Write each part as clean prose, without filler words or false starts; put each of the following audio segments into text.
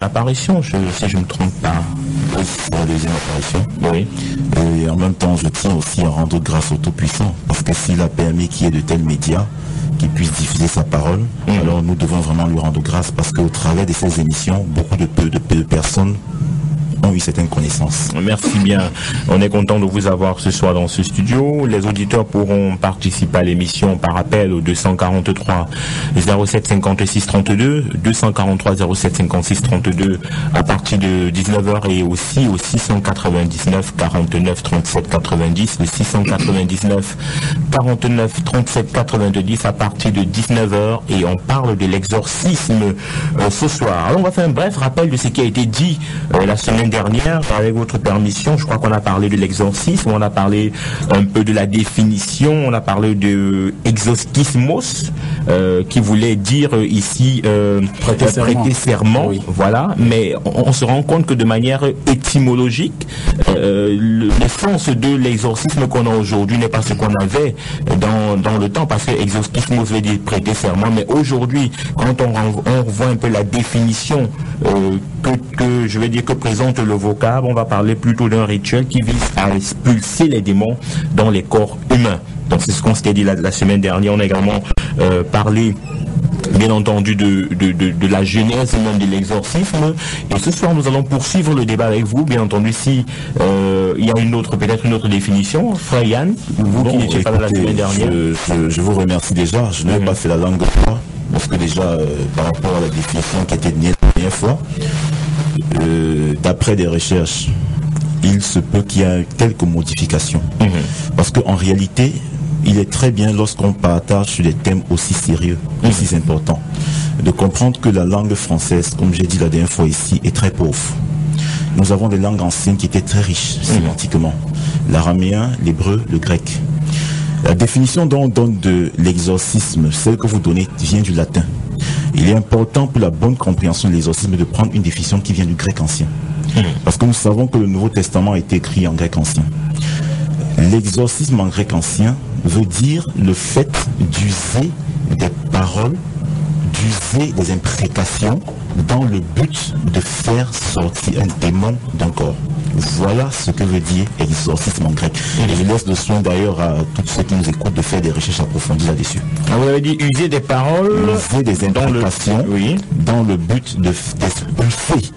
apparition, si je ne me trompe pas. C'est la deuxième apparition. Oui. Et en même temps, je tiens aussi à rendre grâce au Tout-Puissant, parce que s'il a permis qu'il y ait de tels médias qui puissent diffuser sa parole, alors nous devons vraiment lui rendre grâce, parce qu'au travers de ces émissions, beaucoup de personnes ont eu certaines connaissances. Merci bien. On est content de vous avoir ce soir dans ce studio. Les auditeurs pourront participer à l'émission par appel au 243 07 56 32, 243 07 56 32 à partir de 19h et aussi au 699 49 37 90, le 699 49 37 90 à partir de 19h et on parle de l'exorcisme ce soir. Alors on va faire un bref rappel de ce qui a été dit la semaine dernière, avec votre permission. Je crois qu'on a parlé de l'exorcisme, on a parlé un peu de la définition, on a parlé de exoskismos, qui voulait dire ici prêter serment, oui. Voilà, mais on se rend compte que de manière étymologique, l'essence de l'exorcisme qu'on a aujourd'hui n'est pas ce qu'on avait dans le temps, parce que exoskismos veut dire prêter serment, mais aujourd'hui, quand on voit un peu la définition que je vais dire que présente le vocable, on va parler plutôt d'un rituel qui vise à expulser les démons dans les corps humains. Donc c'est ce qu'on s'était dit la semaine dernière. On a également parlé bien entendu de la genèse même de l'exorcisme, et ce soir nous allons poursuivre le débat avec vous, bien entendu. Si il y a peut-être une autre définition, frère Yann, vous qui n'étiez pas là la semaine dernière. Je vous remercie déjà. Je n'avais pas fait la langue de bois, parce que déjà par rapport à la définition qui était donnée la dernière fois, d'après des recherches, il se peut qu'il y ait quelques modifications. Parce qu'en réalité, il est très bien, lorsqu'on partage sur des thèmes aussi sérieux, aussi importants, de comprendre que la langue française, comme j'ai dit la dernière fois ici, est très pauvre. Nous avons des langues anciennes qui étaient très riches sémantiquement. L'araméen, l'hébreu, le grec. La définition dont on donne de l'exorcisme, celle que vous donnez, vient du latin. Il est important pour la bonne compréhension de l'exorcisme de prendre une définition qui vient du grec ancien. Parce que nous savons que le Nouveau Testament a été écrit en grec ancien. L'exorcisme en grec ancien veut dire le fait d'user des paroles, d'user des imprécations dans le but de faire sortir un démon d'un corps. Voilà ce que veut dire exorcisme en grec. Et je laisse le soin d'ailleurs à tous ceux qui nous écoutent de faire des recherches approfondies là-dessus. Vous avez dit user des paroles, user des imprécations dans le but d'expulser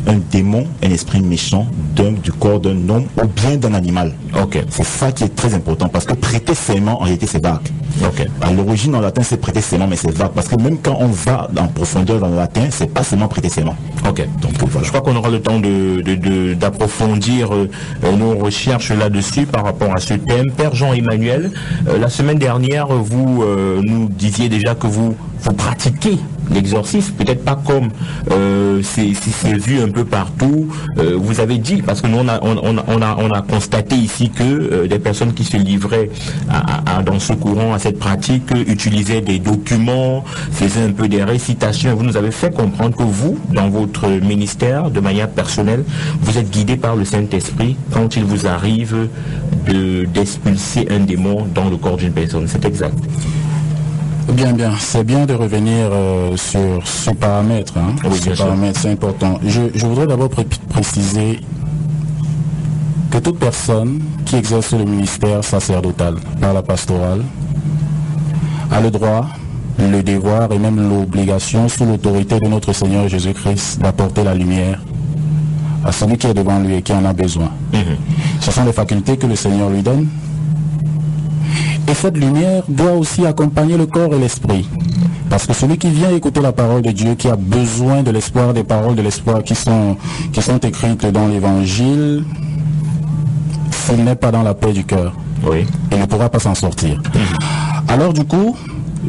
un démon, un esprit méchant du corps d'un homme ou bien d'un animal. C'est ça qui est très important, parce que prêter serment en réalité c'est vague. À l'origine en latin c'est prêter serment, mais c'est vague, parce que même quand on va en profondeur dans le latin, c'est pas seulement prêter serment. Donc voilà. Je crois qu'on aura le temps d'approfondir nos recherches là-dessus par rapport à ce thème. Père Jean-Emmanuel, la semaine dernière vous nous disiez déjà que vous pratiquez l'exorcisme, peut-être pas comme c'est vu un peu partout. Vous avez dit, parce que nous on a constaté ici que des personnes qui se livraient dans ce courant, à cette pratique, utilisaient des documents, faisaient un peu des récitations. Vous nous avez fait comprendre que vous, dans votre ministère, de manière personnelle, vous êtes guidé par le Saint-Esprit quand il vous arrive d'expulser un démon dans le corps d'une personne. C'est exact? Bien, c'est bien de revenir sur ce paramètre. C'est important. Je voudrais d'abord préciser que toute personne qui exerce le ministère sacerdotal par la pastorale a le droit, le devoir et même l'obligation, sous l'autorité de notre Seigneur Jésus-Christ, d'apporter la lumière à celui qui est devant lui et qui en a besoin. Ce sont les facultés que le Seigneur lui donne. Et cette lumière doit aussi accompagner le corps et l'esprit. Parce que celui qui vient écouter la parole de Dieu, qui a besoin de l'espoir, des paroles de l'espoir qui sont écrites dans l'évangile, s'il n'est pas dans la paix du cœur, il ne pourra pas s'en sortir. Alors du coup,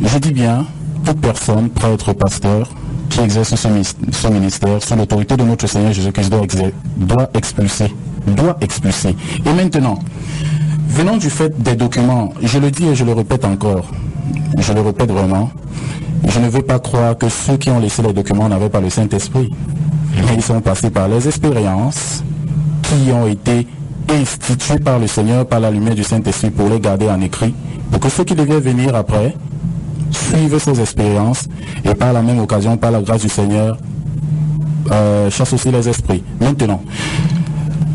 je dis bien, toute personne, prêtre, pasteur, qui exerce ce ministère sous l'autorité de notre Seigneur Jésus-Christ doit expulser. Et maintenant, venons du fait des documents, je le dis et je le répète encore, je le répète vraiment, je ne veux pas croire que ceux qui ont laissé les documents n'avaient pas le Saint-Esprit. Mais ils sont passés par les expériences qui ont été instituées par le Seigneur, par la lumière du Saint-Esprit, pour les garder en écrit, pour que ceux qui devaient venir après suivent ces expériences et par la même occasion, par la grâce du Seigneur, chasse aussi les esprits. Maintenant,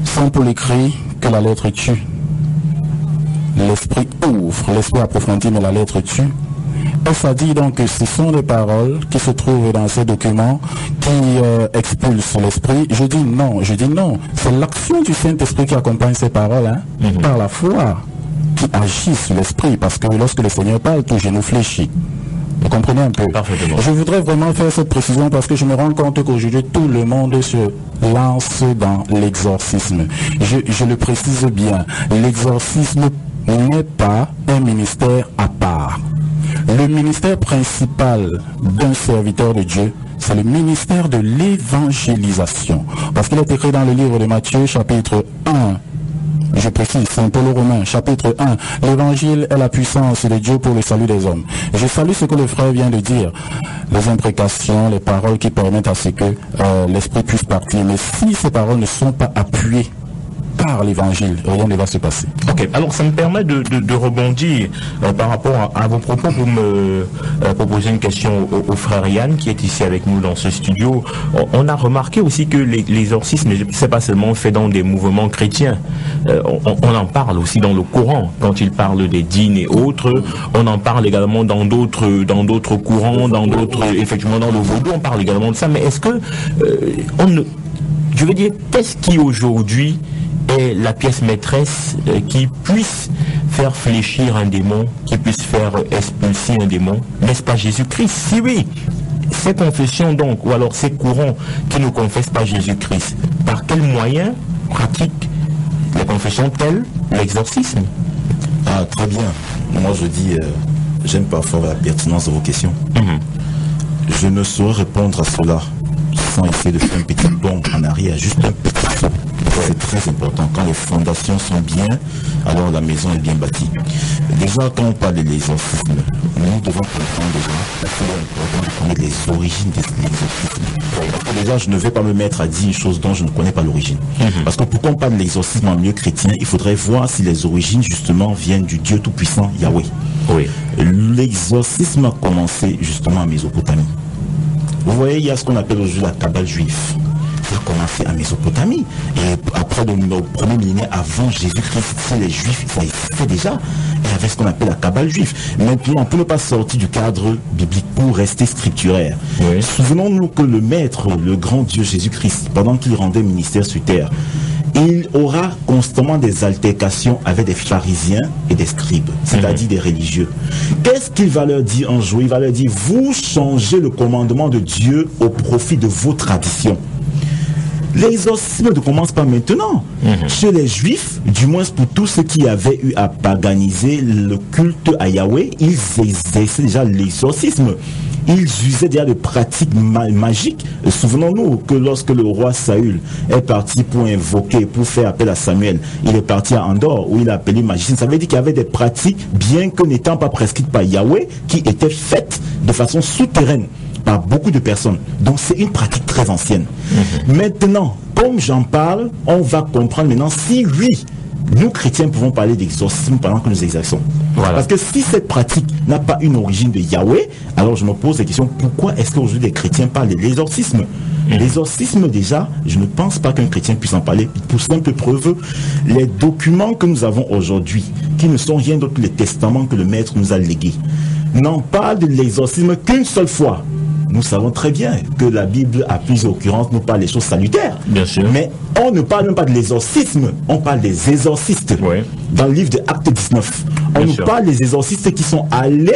Saint Paul écrit que la lettre tue. L'esprit ouvre, l'esprit approfondit, mais la lettre tue. Et ça dit donc que ce sont les paroles qui se trouvent dans ces documents qui expulsent l'esprit. Je dis non. C'est l'action du Saint-Esprit qui accompagne ces paroles, par la foi, qui agit sur l'esprit. Parce que lorsque le Seigneur parle, tout genou fléchit. Vous comprenez un peu? Parfaitement. Je voudrais vraiment faire cette précision parce que je me rends compte qu'aujourd'hui, tout le monde se lance dans l'exorcisme. Je le précise bien. L'exorcisme n'est pas un ministère à part. Le ministère principal d'un serviteur de Dieu, c'est le ministère de l'évangélisation. Parce qu'il est écrit dans le livre de Matthieu, chapitre 1. Je précise, Saint Paul aux Romains, chapitre 1. L'évangile est la puissance de Dieu pour le salut des hommes. Je salue ce que le frère vient de dire. Les imprécations, les paroles qui permettent à ce que l'esprit puisse partir. Mais si ces paroles ne sont pas appuyées par l'évangile, rien ne va se passer. Ok, alors ça me permet de rebondir par rapport à vos propos pour me proposer une question au frère Yann qui est ici avec nous dans ce studio. On a remarqué aussi que l'exorcisme n'est pas seulement fait dans des mouvements chrétiens. On en parle aussi dans le Coran, quand il parle des dînes et autres. On en parle également dans d'autres courants, effectivement dans le vaudou, on parle également de ça. Mais est-ce que je veux dire, qu'est-ce qui aujourd'hui est la pièce maîtresse qui puisse faire fléchir un démon, qui puisse faire expulser un démon? N'est-ce pas Jésus-Christ? Si oui, ces confessions donc, ou alors ces courants qui ne confessent pas Jésus-Christ, par quels moyens pratiquent les confessions telles l'exorcisme? Ah, très bien. Moi je dis, j'aime parfois la pertinence de vos questions. Je ne saurais répondre à cela sans essayer de faire un petit bond en arrière, juste un petit saut. C'est très important. Quand les fondations sont bien, alors la maison est bien bâtie. Déjà, quand on parle de l'exorcisme, nous devons comprendre déjà qu'il est important de connaître les origines de l'exorcisme. Parce que déjà, je ne vais pas me mettre à dire une chose dont je ne connais pas l'origine. Parce que pourquoi on parle de l'exorcisme en milieu chrétien, il faudrait voir si les origines, justement, viennent du Dieu Tout-Puissant, Yahweh. Oui. L'exorcisme a commencé, justement, en Mésopotamie. Vous voyez, il y a ce qu'on appelle aujourd'hui la Kabbale juive. Ça a commencé en Mésopotamie. Et après le premier millénaire avant Jésus-Christ, les Juifs, ça existait déjà. Et avec ce qu'on appelle la Kabbale juive. Maintenant, pour ne pas sortir du cadre biblique, pour rester scripturaire. Oui. Souvenons-nous que le Maître, le grand Dieu Jésus-Christ, pendant qu'il rendait ministère sur terre, il aura constamment des altercations avec des pharisiens et des scribes, c'est-à-dire des religieux. Qu'est-ce qu'il va leur dire un jour? Il va leur dire, vous changez le commandement de Dieu au profit de vos traditions. L'exorcisme ne commence pas maintenant. Chez les Juifs, du moins pour tous ceux qui avaient eu à paganiser le culte à Yahweh, ils exerçaient déjà l'exorcisme. Ils usaient déjà de pratiques magiques. Souvenons-nous que lorsque le roi Saül est parti pour invoquer, pour faire appel à Samuel, il est parti à Andorre où il a appelé magicien. Ça veut dire qu'il y avait des pratiques, bien que n'étant pas prescrites par Yahweh, qui étaient faites de façon souterraine par beaucoup de personnes. Donc c'est une pratique très ancienne. Maintenant, comme j'en parle, on va comprendre maintenant si oui, nous chrétiens pouvons parler d'exorcisme pendant que nous exerçons. Voilà. Parce que si cette pratique n'a pas une origine de Yahweh, alors je me pose la question, pourquoi est-ce qu'aujourd'hui les chrétiens parlent de l'exorcisme? L'exorcisme déjà, je ne pense pas qu'un chrétien puisse en parler. Pour simple preuve, les documents que nous avons aujourd'hui, qui ne sont rien d'autre que les testaments que le Maître nous a légués, n'en parlent de l'exorcisme qu'une seule fois. Nous savons très bien que la Bible, à plusieurs occurrences, nous parle des choses salutaires. Bien sûr. Mais on ne parle même pas de l'exorcisme, on parle des exorcistes. Oui. Dans le livre de Acte 19, on nous parle des exorcistes qui sont allés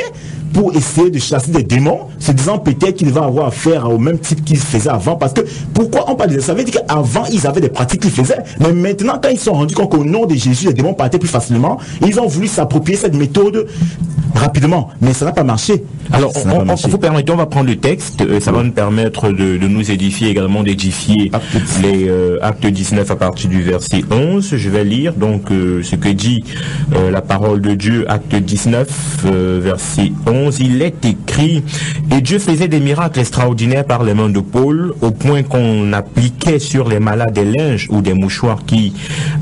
pour essayer de chasser des démons, se disant peut-être qu'ils vont avoir affaire au même type qu'ils faisaient avant. Parce que, pourquoi on parle de ça? Ça veut dire qu'avant, ils avaient des pratiques qu'ils faisaient. Mais maintenant, quand ils se sont rendus compte qu'au nom de Jésus, les démons partaient plus facilement, ils ont voulu s'approprier cette méthode rapidement. Mais ça n'a pas marché. Alors, vous permettez, on va prendre le texte. Ça va nous permettre de nous édifier également, d'édifier les actes 19 à partir du verset 11. Je vais lire donc ce que dit la parole de Dieu, acte 19, verset 11. Il est écrit, et Dieu faisait des miracles extraordinaires par les mains de Paul, au point qu'on appliquait sur les malades des linges ou des mouchoirs qui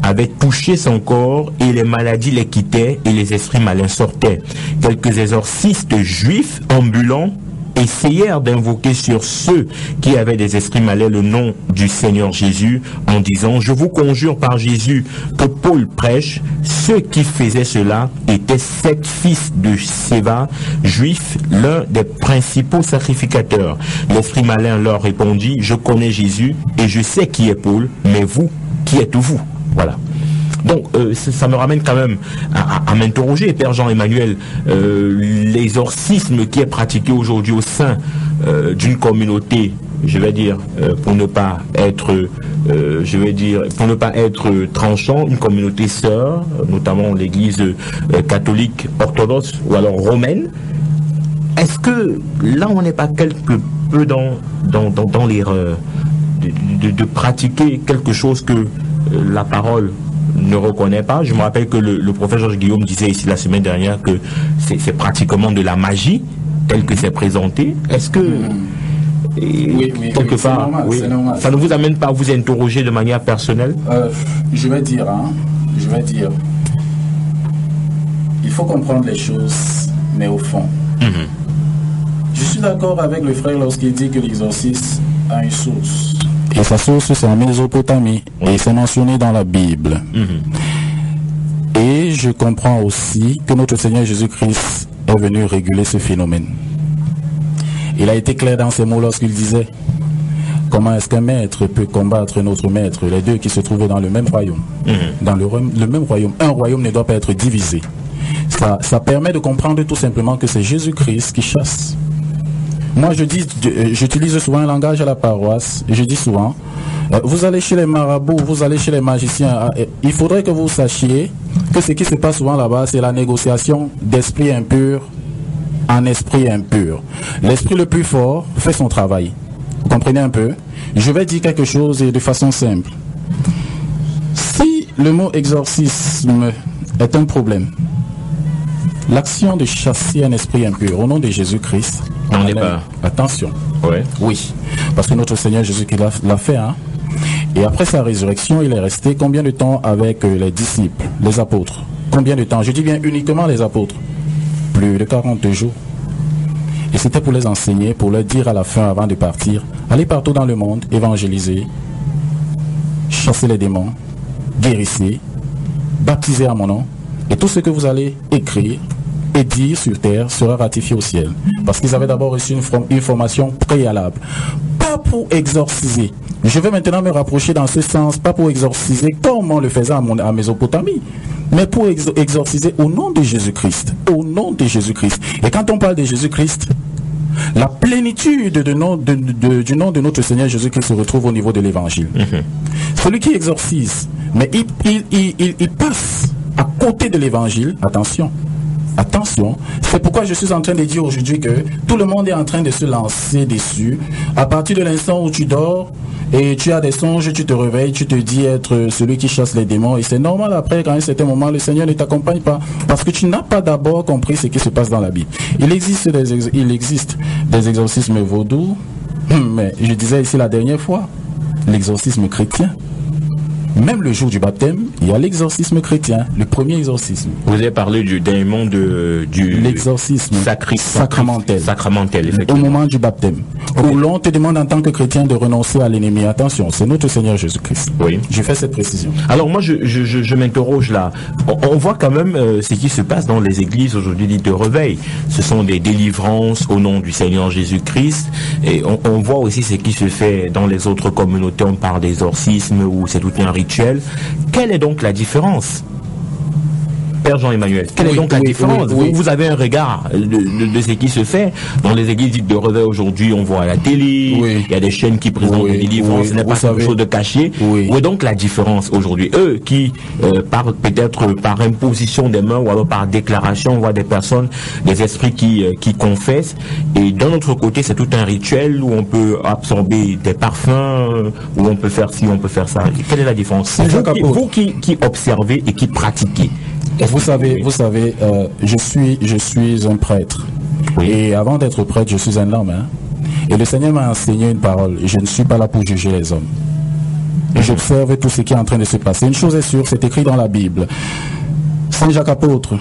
avaient touché son corps, et les maladies les quittaient et les esprits malins sortaient. Quelques exorcistes juifs ambulants essayèrent d'invoquer sur ceux qui avaient des esprits malais le nom du Seigneur Jésus en disant, je vous conjure par Jésus que Paul prêche. Ceux qui faisaient cela étaient 7 fils de Séva, juifs, l'un des principaux sacrificateurs. L'esprit malin leur répondit, je connais Jésus et je sais qui est Paul, mais vous, qui êtes-vous? Voilà. Donc, ça me ramène quand même à m'interroger, Père Jean-Emmanuel, l'exorcisme qui est pratiqué aujourd'hui au sein d'une communauté, je vais dire, pour ne pas être, pour ne pas être tranchant, une communauté sœur, notamment l'église catholique orthodoxe ou alors romaine. Est-ce que là, on n'est pas quelque peu dans l'erreur de pratiquer quelque chose que la parole ne reconnaît pas? Je me rappelle que le prophète Georges Guillaume disait ici la semaine dernière que c'est pratiquement de la magie telle que c'est présenté. Est-ce que quelque part, normal. Ça ne vous amène pas à vous interroger de manière personnelle? Je vais dire, il faut comprendre les choses, mais au fond. Je suis d'accord avec le frère lorsqu'il dit que l'exorcisme a une source. Et sa source, c'est en Mésopotamie. Et c'est mentionné dans la Bible. Et je comprends aussi que notre Seigneur Jésus-Christ est venu réguler ce phénomène. Il a été clair dans ses mots lorsqu'il disait, comment est-ce qu'un maître peut combattre notre maître, les deux qui se trouvaient dans le même royaume. Dans le même royaume. Un royaume ne doit pas être divisé. Ça permet de comprendre tout simplement que c'est Jésus-Christ qui chasse. Moi, j'utilise souvent un langage à la paroisse. Je dis souvent, vous allez chez les marabouts, vous allez chez les magiciens. Il faudrait que vous sachiez que ce qui se passe souvent là-bas, c'est la négociation d'esprit impur en esprit impur. L'esprit le plus fort fait son travail. Vous comprenez un peu? Je vais dire quelque chose de façon simple. Si le mot exorcisme est un problème, l'action de chasser un esprit impur au nom de Jésus-Christ, on n'est pas. Attention. Ouais. Oui. Parce que notre Seigneur Jésus-Christ l'a fait. Et après sa résurrection, il est resté combien de temps avec les disciples, les apôtres? Combien de temps? Je dis bien uniquement les apôtres. Plus de 40 jours. Et c'était pour les enseigner, pour leur dire à la fin, avant de partir, allez partout dans le monde, évangéliser, chasser les démons, guérissez, baptisez à mon nom, et tout ce que vous allez écrire et dire sur terre sera ratifié au ciel. Parce qu'ils avaient d'abord reçu une formation préalable. Pas pour exorciser. Je vais maintenant me rapprocher dans ce sens, pas pour exorciser comme on le faisait à Mésopotamie, mais pour exorciser au nom de Jésus-Christ. Au nom de Jésus-Christ. Et quand on parle de Jésus-Christ, la plénitude du nom de notre Seigneur Jésus-Christ se retrouve au niveau de l'évangile. Celui qui exorcise, mais il passe à côté de l'évangile, attention, c'est pourquoi je suis en train de dire aujourd'hui que tout le monde est en train de se lancer dessus. À partir de l'instant où tu dors et tu as des songes, tu te réveilles, tu te dis être celui qui chasse les démons. Et c'est normal après, qu'à un certain moment, le Seigneur ne t'accompagne pas. Parce que tu n'as pas d'abord compris ce qui se passe dans la Bible. Il existe des exorcismes vaudous, mais je disais ici la dernière fois, l'exorcisme chrétien. Même le jour du baptême, il y a l'exorcisme chrétien, le premier exorcisme. Vous avez parlé du démon du l'exorcisme sacramentel. Effectivement. Au moment du baptême. Où l'on te demande en tant que chrétien de renoncer à l'ennemi. Attention, c'est notre Seigneur Jésus-Christ. Oui. Je fais cette précision. Alors moi, je m'interroge là. On voit quand même ce qui se passe dans les églises aujourd'hui dites de réveil. Ce sont des délivrances au nom du Seigneur Jésus-Christ. Et on voit aussi ce qui se fait dans les autres communautés. On parle d'exorcisme où c'est tout un rituel. Quelle est donc la différence, Père Jean-Emmanuel? Quelle est donc la différence? Vous avez un regard de ce qui se fait dans les églises dites de réveil aujourd'hui. On voit à la télé, il y a des chaînes qui présentent des délivrances, ce n'est pas quelque chose de caché. Où est donc la différence aujourd'hui? Eux qui, peut-être par imposition des mains ou alors par déclaration, on voit des personnes, des esprits qui confessent, et d'un autre côté c'est tout un rituel où on peut absorber des parfums, où on peut faire ci, on peut faire ça. Quelle est la différence? Vous qui observez et qui pratiquez. Vous savez, je suis un prêtre. Oui. Et avant d'être prêtre, je suis un homme. Et le Seigneur m'a enseigné une parole. Je ne suis pas là pour juger les hommes. Et j'observe tout ce qui est en train de se passer. Une chose est sûre, c'est écrit dans la Bible. Saint Jacques apôtre,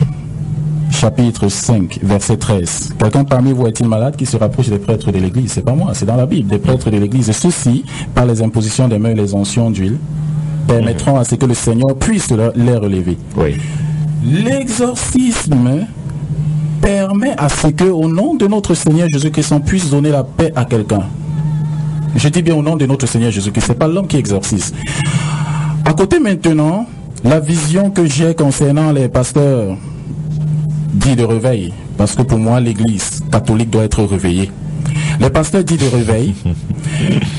chapitre 5, verset 13. Quelqu'un parmi vous est-il malade qui se rapproche des prêtres de l'église? C'est pas moi, c'est dans la Bible, des prêtres de l'église. Et ceux-ci, par les impositions des mains et les onctions d'huile, permettront à ce que le Seigneur puisse les relever. Oui. L'exorcisme permet à ce que, au nom de notre Seigneur Jésus-Christ, on puisse donner la paix à quelqu'un. Je dis bien au nom de notre Seigneur Jésus-Christ, c'est pas l'homme qui exorcise. À côté maintenant, la vision que j'ai concernant les pasteurs dits de réveil, parce que pour moi l'église catholique doit être réveillée. Les pasteurs dits de réveil,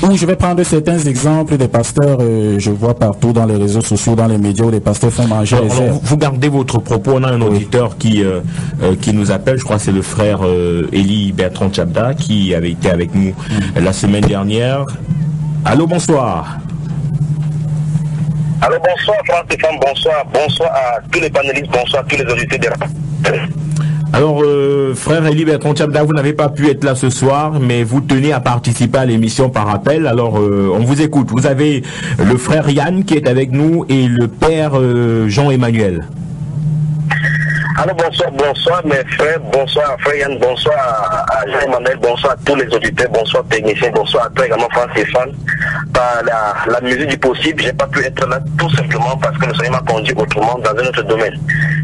où je vais prendre certains exemples des pasteurs, je vois partout dans les réseaux sociaux, dans les médias, où les pasteurs font manger les airs. Vous gardez votre propos, on a un auditeur qui nous appelle, je crois que c'est le frère Élie Bertrand Tchabda, qui avait été avec nous la semaine dernière. Allô, bonsoir. Alors bonsoir Franck-Stéphane, bonsoir à tous les panélistes, bonsoir à tous les auditeurs de la... Alors, frère Élie Bertrand Tchabda, vous n'avez pas pu être là ce soir, mais vous tenez à participer à l'émission par appel. Alors, on vous écoute. Vous avez le frère Yann qui est avec nous et le père Jean-Emmanuel. Alors bonsoir mes frères, bonsoir à frère Yann, bonsoir à Jean-Emmanuel, bonsoir à tous les auditeurs, bonsoir techniciens, bonsoir à toi également Franck-Stéphane. Par la mesure du possible, j'ai pas pu être là tout simplement parce que le Seigneur m'a conduit autrement dans un autre domaine.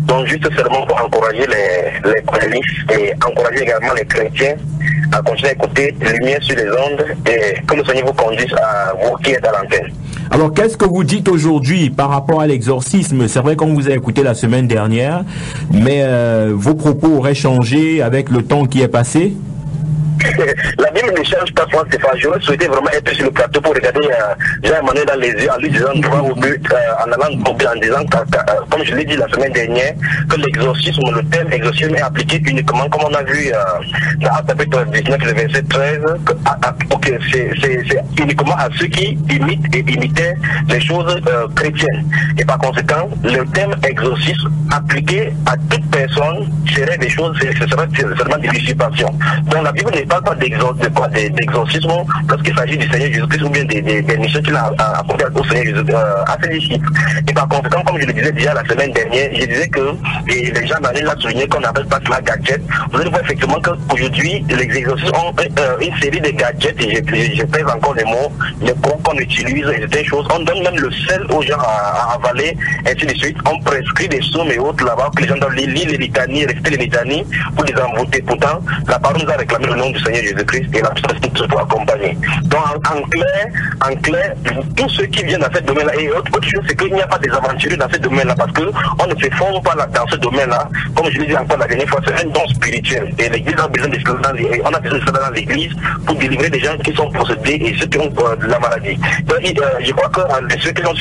Donc juste seulement pour encourager les panélistes et encourager également les chrétiens à continuer à écouter Lumière sur les ondes et que le Seigneur vous conduise à vous qui êtes à l'antenne. Alors, qu'est-ce que vous dites aujourd'hui par rapport à l'exorcisme? C'est vrai qu'on vous a écouté la semaine dernière, mais vos propos auraient changé avec le temps qui est passé? La Bible ne change pas, Stéphane. J'aurais souhaité vraiment être sur le plateau pour regarder Jean-Emmanuel dans les yeux en lui disant droit au but, en allant en disant, comme je l'ai dit la semaine dernière, que l'exorcisme, le terme exorcisme est appliqué uniquement, comme on a vu dans Actes chapitre 19, le verset 13, c'est uniquement à ceux qui imitent et imitaient les choses chrétiennes. Et par conséquent, le terme exorcisme appliqué à toute personne serait des choses, ce serait seulement des usurpations. Donc la Bible n'est pas d'exorcisme lorsqu'il s'agit du Seigneur Jésus-Christ ou bien des missions qu'il a accordées au Seigneur Jésus à ses disciples. Et par conséquent, comme je le disais déjà la semaine dernière, je disais que, et les gens m'avaient souligné qu'on n'appelle pas cela gadget. Vous allez voir effectivement qu'aujourd'hui, les exorcismes ont une série de gadgets, et je pèse encore les mots, les mots qu'on utilise, et des choses. On donne même le sel aux gens à avaler, ainsi de suite. On prescrit des sommes et autres là-bas, que les gens doivent lire les litanies, réciter les litanies pour les envoûter. Pourtant, la parole nous a réclamé le nom du Seigneur Jésus-Christ et la puissance qui nous doit accompagner. Donc en clair, tous ceux qui viennent dans ce domaine-là, et autre chose, c'est qu'il n'y a pas des aventuriers dans ce domaine-là, parce qu'on ne se forme pas dans ce domaine-là. Comme je l'ai dit encore la dernière fois, c'est un don spirituel. Et l'Église a besoin de cela on a besoin de cela dans l'Église pour délivrer des gens qui sont possédés et ceux qui ont de la maladie. Donc, je crois que ceux qui sont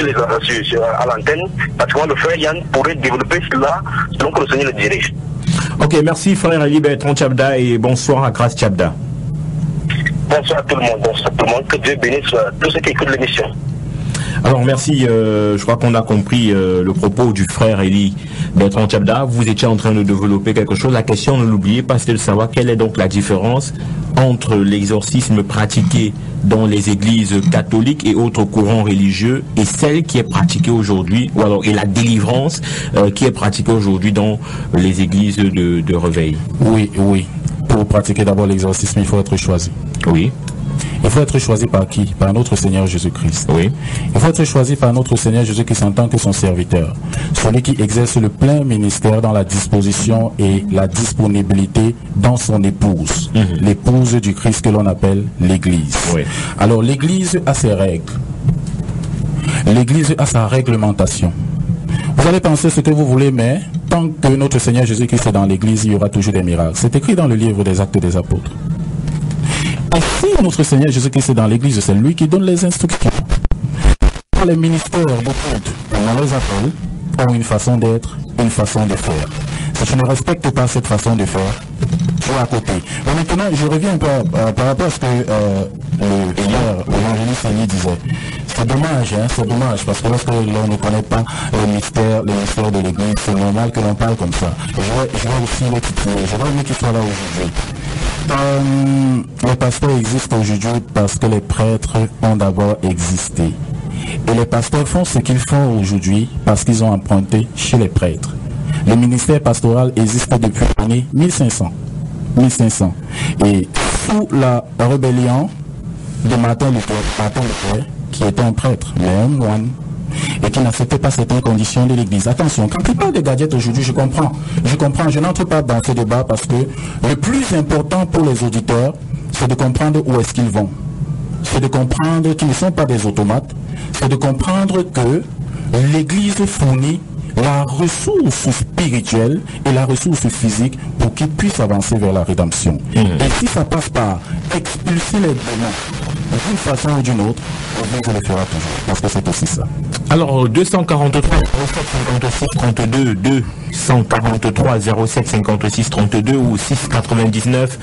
à l'antenne, pratiquement le frère Yann pourrait développer cela selon que le Seigneur le dirige. Ok, merci frère Élie Bertrand Tchabda et bonsoir à Grâce Tchabda. Bonsoir à tout le monde, que Dieu bénisse tous ceux qui écoutent l'émission. Alors merci, je crois qu'on a compris le propos du frère Élie Bertrand Tchabda. Vous étiez en train de développer quelque chose. La question, ne l'oubliez pas, c'est de savoir quelle est donc la différence entre l'exorcisme pratiqué dans les églises catholiques et autres courants religieux et celle qui est pratiquée aujourd'hui, ou alors et la délivrance qui est pratiquée aujourd'hui dans les églises de réveil. Oui. Pour pratiquer d'abord l'exorcisme, il faut être choisi. Oui. Il faut être choisi par qui? Par notre Seigneur Jésus-Christ. Oui. Il faut être choisi par notre Seigneur Jésus-Christ en tant que son serviteur. Celui qui exerce le plein ministère dans la disposition et la disponibilité dans son épouse. L'épouse du Christ que l'on appelle l'Église. Oui. Alors l'Église a ses règles. L'Église a sa réglementation. Vous allez penser ce que vous voulez, mais tant que notre Seigneur Jésus-Christ est dans l'Église, il y aura toujours des miracles. C'est écrit dans le livre des Actes des Apôtres. Et si notre Seigneur Jésus-Christ est dans l'Église, c'est lui qui donne les instructions. Les ministères de culte, on les appelle, ont une façon d'être, une façon de faire. Si tu ne respectes pas cette façon de faire, tu es à côté. Mais maintenant, je reviens un peu par rapport à ce que l'évangéliste Élie disait. C'est dommage, parce que lorsque l'on ne connaît pas le mystère de l'Église, c'est normal que l'on parle comme ça. Je vais aussi le titiller, je vais mieux qu'il soit là aujourd'hui. Les pasteurs existent aujourd'hui parce que les prêtres ont d'abord existé. Et les pasteurs font ce qu'ils font aujourd'hui parce qu'ils ont emprunté chez les prêtres. Le ministère pastoral existe depuis l'année 1500. Et sous la rébellion de Martin Luther, qui était un prêtre, mais un moine, et qui n'acceptait pas certaines conditions de l'Église. Attention, quand il parle de gadgets aujourd'hui, je comprends, je n'entre pas dans ce débat parce que le plus important pour les auditeurs, c'est de comprendre où est-ce qu'ils vont. C'est de comprendre qu'ils ne sont pas des automates, c'est de comprendre que l'Église fournit la ressource spirituelle et la ressource physique pour qu'ils puissent avancer vers la rédemption. Et si ça passe par expulser les démons d'une façon ou d'une autre, je le fera toujours, parce que c'est aussi ça. Alors, 243 07 56 32, 243 07 56 32 ou 699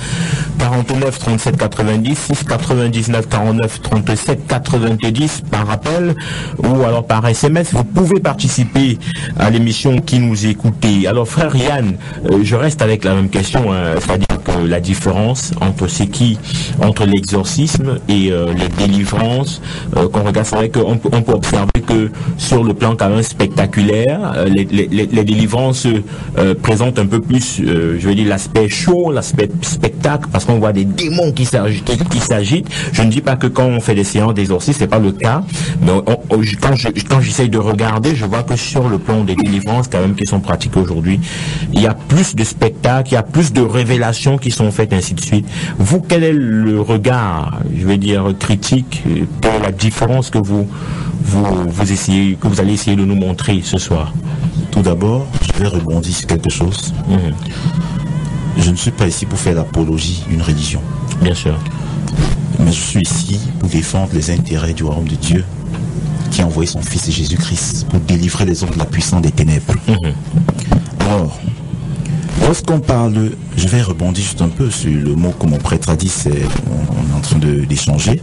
49 37 90, 699 49 37 90 par appel ou alors par SMS. Vous pouvez participer à l'émission qui nous écoutez. Alors, frère Yann, je reste avec la même question, c'est-à-dire que la différence entre l'exorcisme et les délivrances qu'on regarde, c'est vrai qu'on peut observer que sur le plan quand même spectaculaire, les délivrances présentent un peu plus, je veux dire, l'aspect show, l'aspect spectacle, parce qu'on voit des démons qui s'agitent. Je ne dis pas que quand on fait des séances d'exorcisme, c'est pas le cas, mais quand j'essaye de regarder, je vois que sur le plan des délivrances quand même qui sont pratiquées aujourd'hui, il y a plus de spectacles, il y a plus de révélations qui sont faites, ainsi de suite. Vous, quel est le regard, je vais dire, critique, pour la différence que vous allez essayer de nous montrer ce soir? Tout d'abord, je vais rebondir sur quelque chose. Je ne suis pas ici pour faire l'apologie d'une religion. Bien sûr. Mais je suis ici pour défendre les intérêts du royaume de Dieu, qui a envoyé son Fils Jésus-Christ pour délivrer les hommes de la puissance des ténèbres. Alors, lorsqu'on parle, je vais rebondir juste un peu sur le mot que mon prêtre a dit, on est en train d'échanger.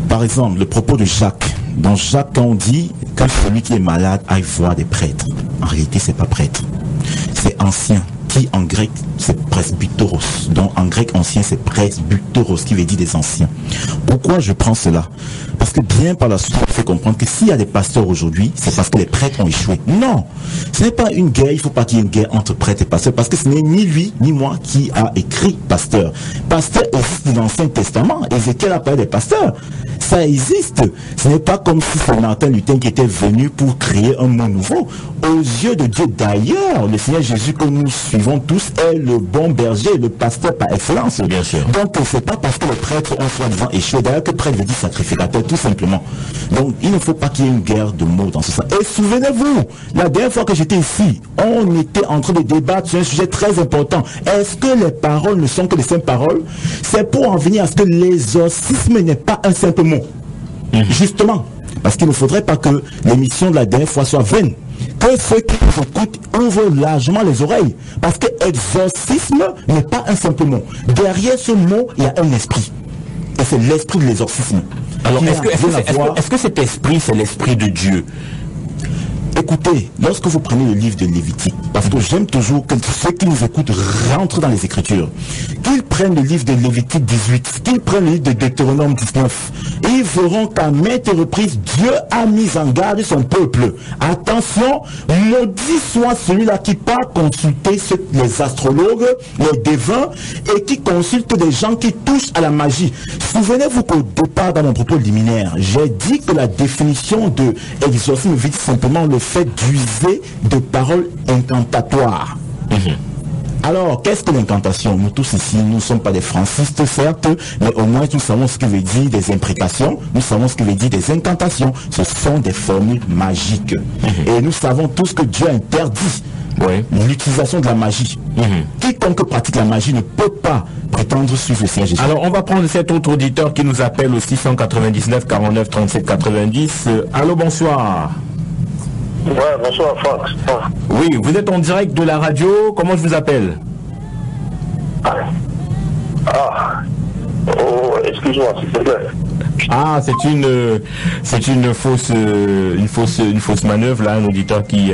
Par exemple, le propos de Jacques. Dans Jacques, quand on dit, quand celui qui est malade aille voir des prêtres, en réalité, c'est pas prêtre. C'est ancien, qui en grec, c'est presbyteros. Donc, en grec ancien, c'est presbyteros, qui veut dire des anciens. Pourquoi je prends cela? Parce que bien par la suite, il faut comprendre que s'il y a des pasteurs aujourd'hui, c'est parce que les prêtres ont échoué. Non, ce n'est pas une guerre, il ne faut pas qu'il y ait une guerre entre prêtres et pasteurs, parce que ce n'est ni lui, ni moi qui a écrit pasteur. Pasteur existe dans l'Ancien Testament, Ézéchiel a parlé des pasteurs. Ça existe. Ce n'est pas comme si c'est Martin Luther qui était venu pour créer un mot nouveau. Aux yeux de Dieu d'ailleurs, le Seigneur Jésus que nous suivons tous est le bon berger, le pasteur par excellence. Bien sûr. Donc c'est pas parce que les prêtres ont soi-disant échoué, d'ailleurs que prêtre veut dire sacrificateur, tout simplement. Donc il ne faut pas qu'il y ait une guerre de mots dans ce sens. Et souvenez-vous, la dernière fois que j'étais ici, on était en train de débattre sur un sujet très important. Est-ce que les paroles ne sont que des simples paroles? C'est pour en venir à ce que l'exorcisme n'est pas un simple mot. Justement, parce qu'il ne faudrait pas que l'émission de la dernière fois soit vaine. Que ceux qui nous écoutent ouvrent largement les oreilles. Parce que exorcisme n'est pas un simple mot. Derrière ce mot, il y a un esprit. Et c'est l'esprit de l'exorcisme. Alors, est-ce que cet esprit, c'est l'esprit de Dieu? Écoutez, lorsque vous prenez le livre de Lévitique, parce que j'aime toujours que ceux qui nous écoutent rentrent dans les Écritures, qu'ils prennent le livre de Lévitique 18, qu'ils prennent le livre de Deutéronome 19, et ils verront qu'à maintes reprises, Dieu a mis en garde son peuple. Attention, maudit soit celui-là qui part consulter les astrologues, les devins, et qui consulte des gens qui touchent à la magie. Souvenez-vous qu'au départ, dans mon propos liminaire, j'ai dit que la définition de exorcisme veut dire simplement le fait d'user de paroles incantatoires. Alors, qu'est-ce que l'incantation? Nous tous ici, nous ne sommes pas des francistes, certes, mais au moins nous savons ce que veut dire des imprécations, nous savons ce que veut dire des incantations. Ce sont des formules magiques. Et nous savons tous que Dieu interdit l'utilisation de la magie. Quiconque pratique la magie ne peut pas prétendre suivre le Seigneur Jésus. Alors, on va prendre cet autre auditeur qui nous appelle au 699 49 37 90. Allô, bonsoir. Ouais, bonsoir Franck. Oui, vous êtes en direct de la radio. Comment je vous appelle? Excuse-moi, s'il te plaît. Ah, c'est une fausse manœuvre là, un auditeur qui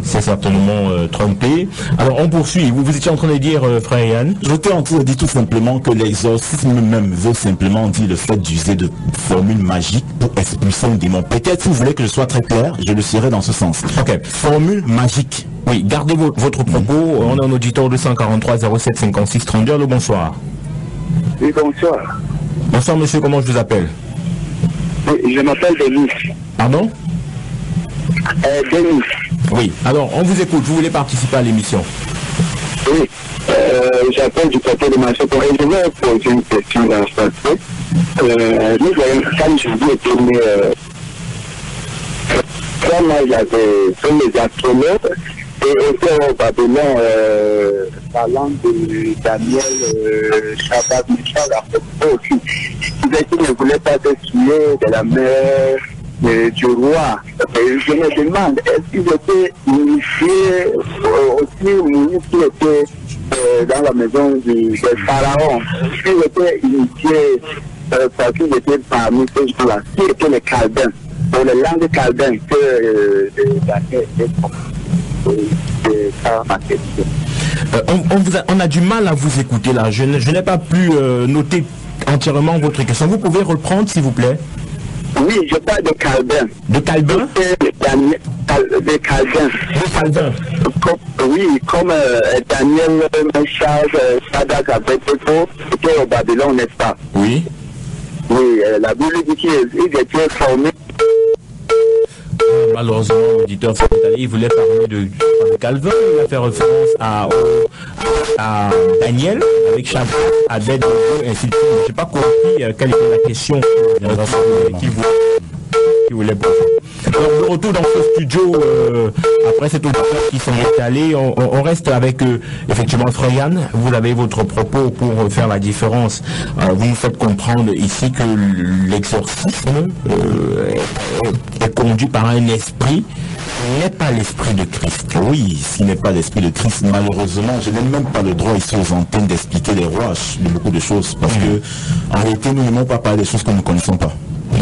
s'est certainement trompé. Alors on poursuit. Vous étiez en train de dire, frère Yann? J'étais en train de dire tout simplement que l'exorcisme même veut simplement dire le fait d'user de formules magiques pour expulser un démon. Peut-être si vous voulez que je sois très clair, je le serai dans ce sens. Ok. Formule magique. Oui, gardez votre propos. On a un auditeur 243 07 56 32. Allô, bonsoir. Oui, bonsoir. Bonsoir, monsieur. Comment je vous appelle? Oui, je m'appelle Denis. Pardon? Denis. Oui. Alors, on vous écoute. Vous voulez participer à l'émission? Oui. J'appelle du côté de ma seconde. Et je vais poser une question dans ce passé. Nous voyons, quand je dis était né, moi j'avais fait les astronautes et aussi au Babylone, parlant de Daniel, Shabbat, Michel, aussi. Il disait qu'il ne voulait pas être tué de la mère du roi. Et je me demande, est-ce qu'il était initié aussi, ou qu'il était dans la maison du pharaon, s'il était initié parce qu'il était parmi ces gens-là, qui étaient les Chaldéens, pour les langues chaldéennes que Daniel était c'est ma question. On a du mal à vous écouter là. Je n'ai pas pu noter entièrement votre question. Vous pouvez reprendre s'il vous plaît? Oui, je parle de Chaldéens. De Chaldéens? De Chaldéens. De Chaldéens. Oui, comme Daniel, Meshach, Shadrach, Abednego, étaient au Babylone, n'est-ce pas? Oui. Oui, la Bible dit qu'ils étaient formés. Malheureusement, l'auditeur s'est allé. Il voulait parler de Calvin. Il a fait référence à Daniel avec Shadrach, Abednego, ainsi de suite. Je n'ai pas compris quelle était la question qui voulait poser. Alors, de retour dans ce studio, après cet auditeur qui s'en est allé, on reste avec effectivement Frère Yann. Vous avez votre propos pour faire la différence. Vous nous faites comprendre ici que l'exorcisme est conduit par un esprit, n'est pas l'esprit de Christ. Oui, s'il n'est pas l'esprit de Christ, malheureusement, je n'ai même pas le droit ici aux antennes d'expliquer les rouages de beaucoup de choses, parce que en réalité, nous n'aimons pas parler des choses que nous ne connaissons pas.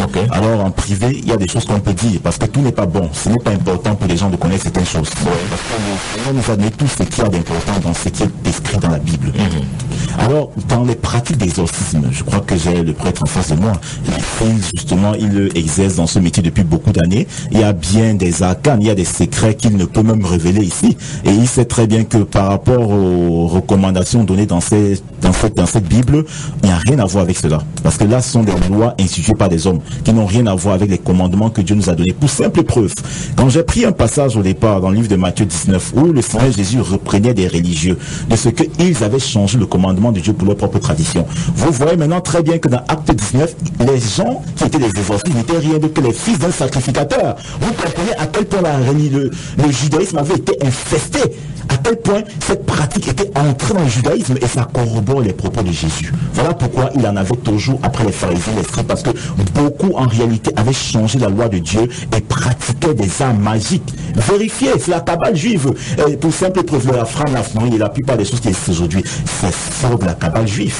Okay. Alors en privé, il y a des choses qu'on peut dire, parce que tout n'est pas bon. Ce n'est pas important pour les gens de connaître certaines choses. Parce que nous admet tout ce qu'il y a d'important dans ce qui est écrit dans la Bible. Alors, dans les pratiques d'exorcisme, je crois que j'ai le prêtre en face de moi. Justement, il exerce dans ce métier depuis beaucoup d'années. Il y a bien des arcanes, il y a des secrets qu'il ne peut même révéler ici. Et il sait très bien que par rapport aux recommandations données dans cette Bible, il n'y a rien à voir avec cela. Parce que là, ce sont des lois instituées par des hommes qui n'ont rien à voir avec les commandements que Dieu nous a donnés. Pour simple preuve, quand j'ai pris un passage au départ dans le livre de Matthieu 19, où le Seigneur Jésus reprenait des religieux de ce qu'ils avaient changé le commandement de Dieu pour leur propre tradition. Vous voyez maintenant très bien que dans Acte 19, les gens qui étaient des exorcistes n'étaient rien d'autre que les fils d'un sacrificateur. Vous comprenez à quel point le judaïsme avait été infesté, à quel point cette pratique était entrée dans le judaïsme, et ça corrobore les propos de Jésus. Voilà pourquoi il en avait toujours après les pharisiens, les scribes, parce que beaucoup en réalité avaient changé la loi de Dieu et pratiquaient des arts magiques. Vérifiez, c'est la cabale juive. Et pour simple preuve, la femme, la fenouille et la plupart des choses qui existent aujourd'hui, c'est fort de la cabale juive.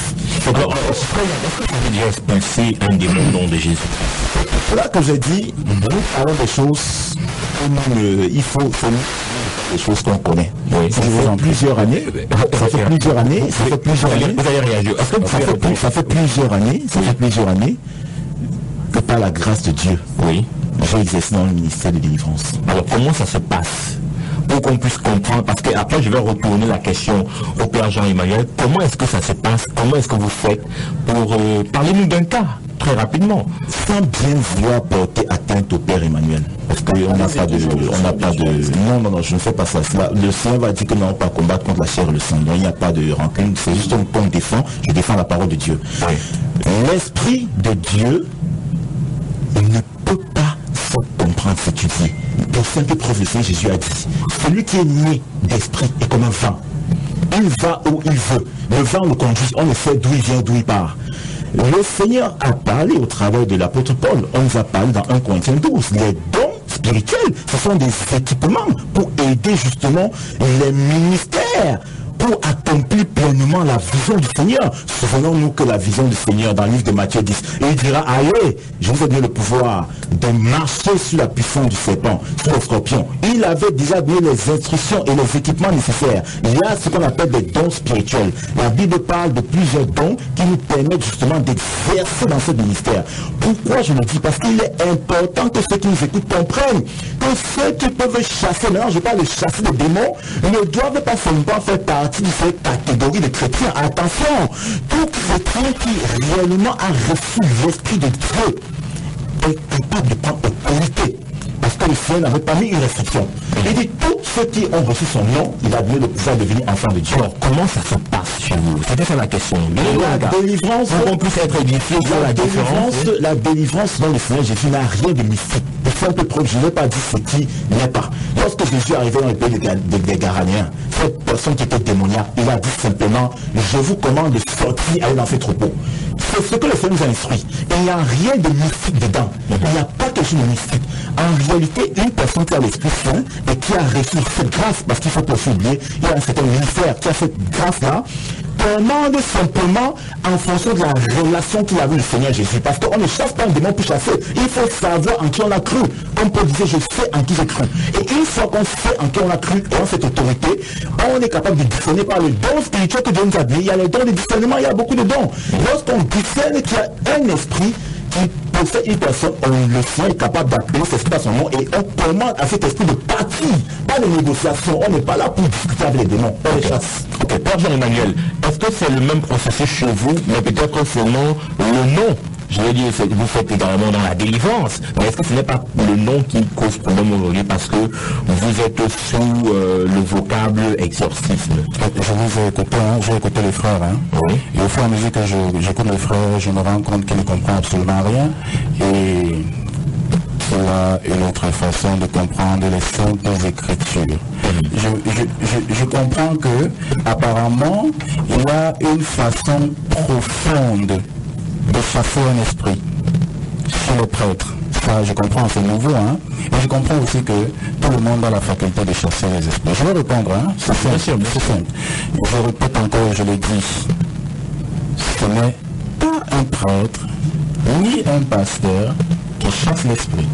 Alors, est-ce que vous avez déjà expulsé un démon au nom de Jésus? Là, comme j'ai dit, nous parlons des choses, il faut des choses qu'on connaît. Oui, ça fait plusieurs années. Vous allez réagir. Ça fait plusieurs années que par la grâce de Dieu, oui, j'ai exercé dans le ministère de délivrance. Alors comment ça se passe? Pour qu'on puisse comprendre, parce qu'après je vais retourner la question au Père Jean-Emmanuel. Comment est-ce que ça se passe? Comment est-ce que vous faites pour parler-nous d'un cas très rapidement, sans bien vouloir porter atteinte au Père Emmanuel, parce qu'on n'a pas de, non, je ne fais pas ça. Le Seigneur va dire que nous n'allons pas combattre contre la chair et le sang. Donc il n'y a pas de rancune. C'est juste un point de défense. Je défends la parole de Dieu. Oui. L'esprit de Dieu ne peut pas se comprendre, s'étudier. Pour simple preuve, le Seigneur Jésus a dit, celui qui est né d'esprit est comme un vent. Il va où il veut. Le vent le conduit. On ne sait d'où il vient, d'où il part. Le Seigneur a parlé au travers de l'apôtre Paul. On nous a parlé dans 1 Corinthiens 12. Les dons spirituels, ce sont des équipements pour aider justement les ministères pour accomplir pleinement la vision du Seigneur. Souvenons-nous que la vision du Seigneur dans le livre de Matthieu 10, et il dira, allez, je vous ai donné le pouvoir de marcher sur la puissance du serpent, sur le scorpion. Il avait déjà donné les instructions et les équipements nécessaires. Il y a ce qu'on appelle des dons spirituels. La Bible parle de plusieurs dons qui nous permettent justement d'exercer dans ce ministère. Pourquoi je le dis? Parce qu'il est important que ceux qui nous écoutent comprennent que ceux qui peuvent chasser, maintenant je parle de chasser des démons, ne doivent pas seulement faire partie de cette catégorie de chrétiens. Attention, tout chrétien qui réellement a reçu l'Esprit de Dieu est capable de prendre autorité. Parce que le Seigneur n'avait pas mis une restriction. Il dit, tous ceux qui ont reçu son nom, il a donné le pouvoir de devenir enfant de Dieu. Alors, comment ça se passe chez vous? C'était ça la question. La délivrance, on puisse être édifié sur la délivrance dans le Seigneur Jésus n'a rien de mystique. De simple preuve, je ne vais pas dire ce qui n'est pas. Lorsque Jésus est arrivé dans le pays des Garanéens, cette personne qui était démoniaque, il a dit simplement, je vous commande de sortir, aller dans ces troupeaux. C'est ce que le Seigneur nous a instruit. Et il n'y a rien de mystique dedans. Il n'y a pas quelque chose de mystique. En réalité, une personne qui a l'Esprit Saint et qui a reçu cette grâce, parce qu'il faut pas oublier, il y a un certain ministère qui a cette grâce-là, commande simplement en fonction de la relation qu'il a avec le Seigneur Jésus. Parce qu'on ne chasse pas un démon pour chasser. Il faut savoir en qui on a cru. Comme Paul disait, je sais en qui j'ai cru. Et une fois qu'on sait en qui on a cru et en cette autorité, on est capable de discerner par le don spirituel que Dieu nous a donné. Il y a les dons de discernement, il y a beaucoup de dons. Lorsqu'on discerne qu'il y a un esprit qui possède une personne, le Seigneur est capable d'appeler cet esprit à son nom et on commande à cet esprit de partir, pas de négociation. On n'est pas là pour discuter avec les démons, on les chasse. Ok, Père Jean-Emmanuel, est-ce que c'est le même processus chez vous, mais peut-être seulement le nom? Je veux dire, vous faites également dans la délivrance, mais est-ce que ce n'est pas le nom qui cause problème aujourd'hui parce que vous êtes sous le vocable exorcisme? Je vous ai écouté, j'ai écouté les frères, oui. Et au fur et à mesure que j'écoute les frères, je me rends compte qu'ils ne comprennent absolument rien, et cela est notre façon de comprendre les saintes écritures. Je comprends que apparemment il y a une façon profonde de chasser un esprit chez les prêtres. Ça, je comprends, c'est nouveau, Et je comprends aussi que tout le monde a la faculté de chasser les esprits. Je vais répondre, c'est simple, c'est simple. Je répète encore, je le dis. Ce n'est pas un prêtre, ni un pasteur qui chasse l'esprit.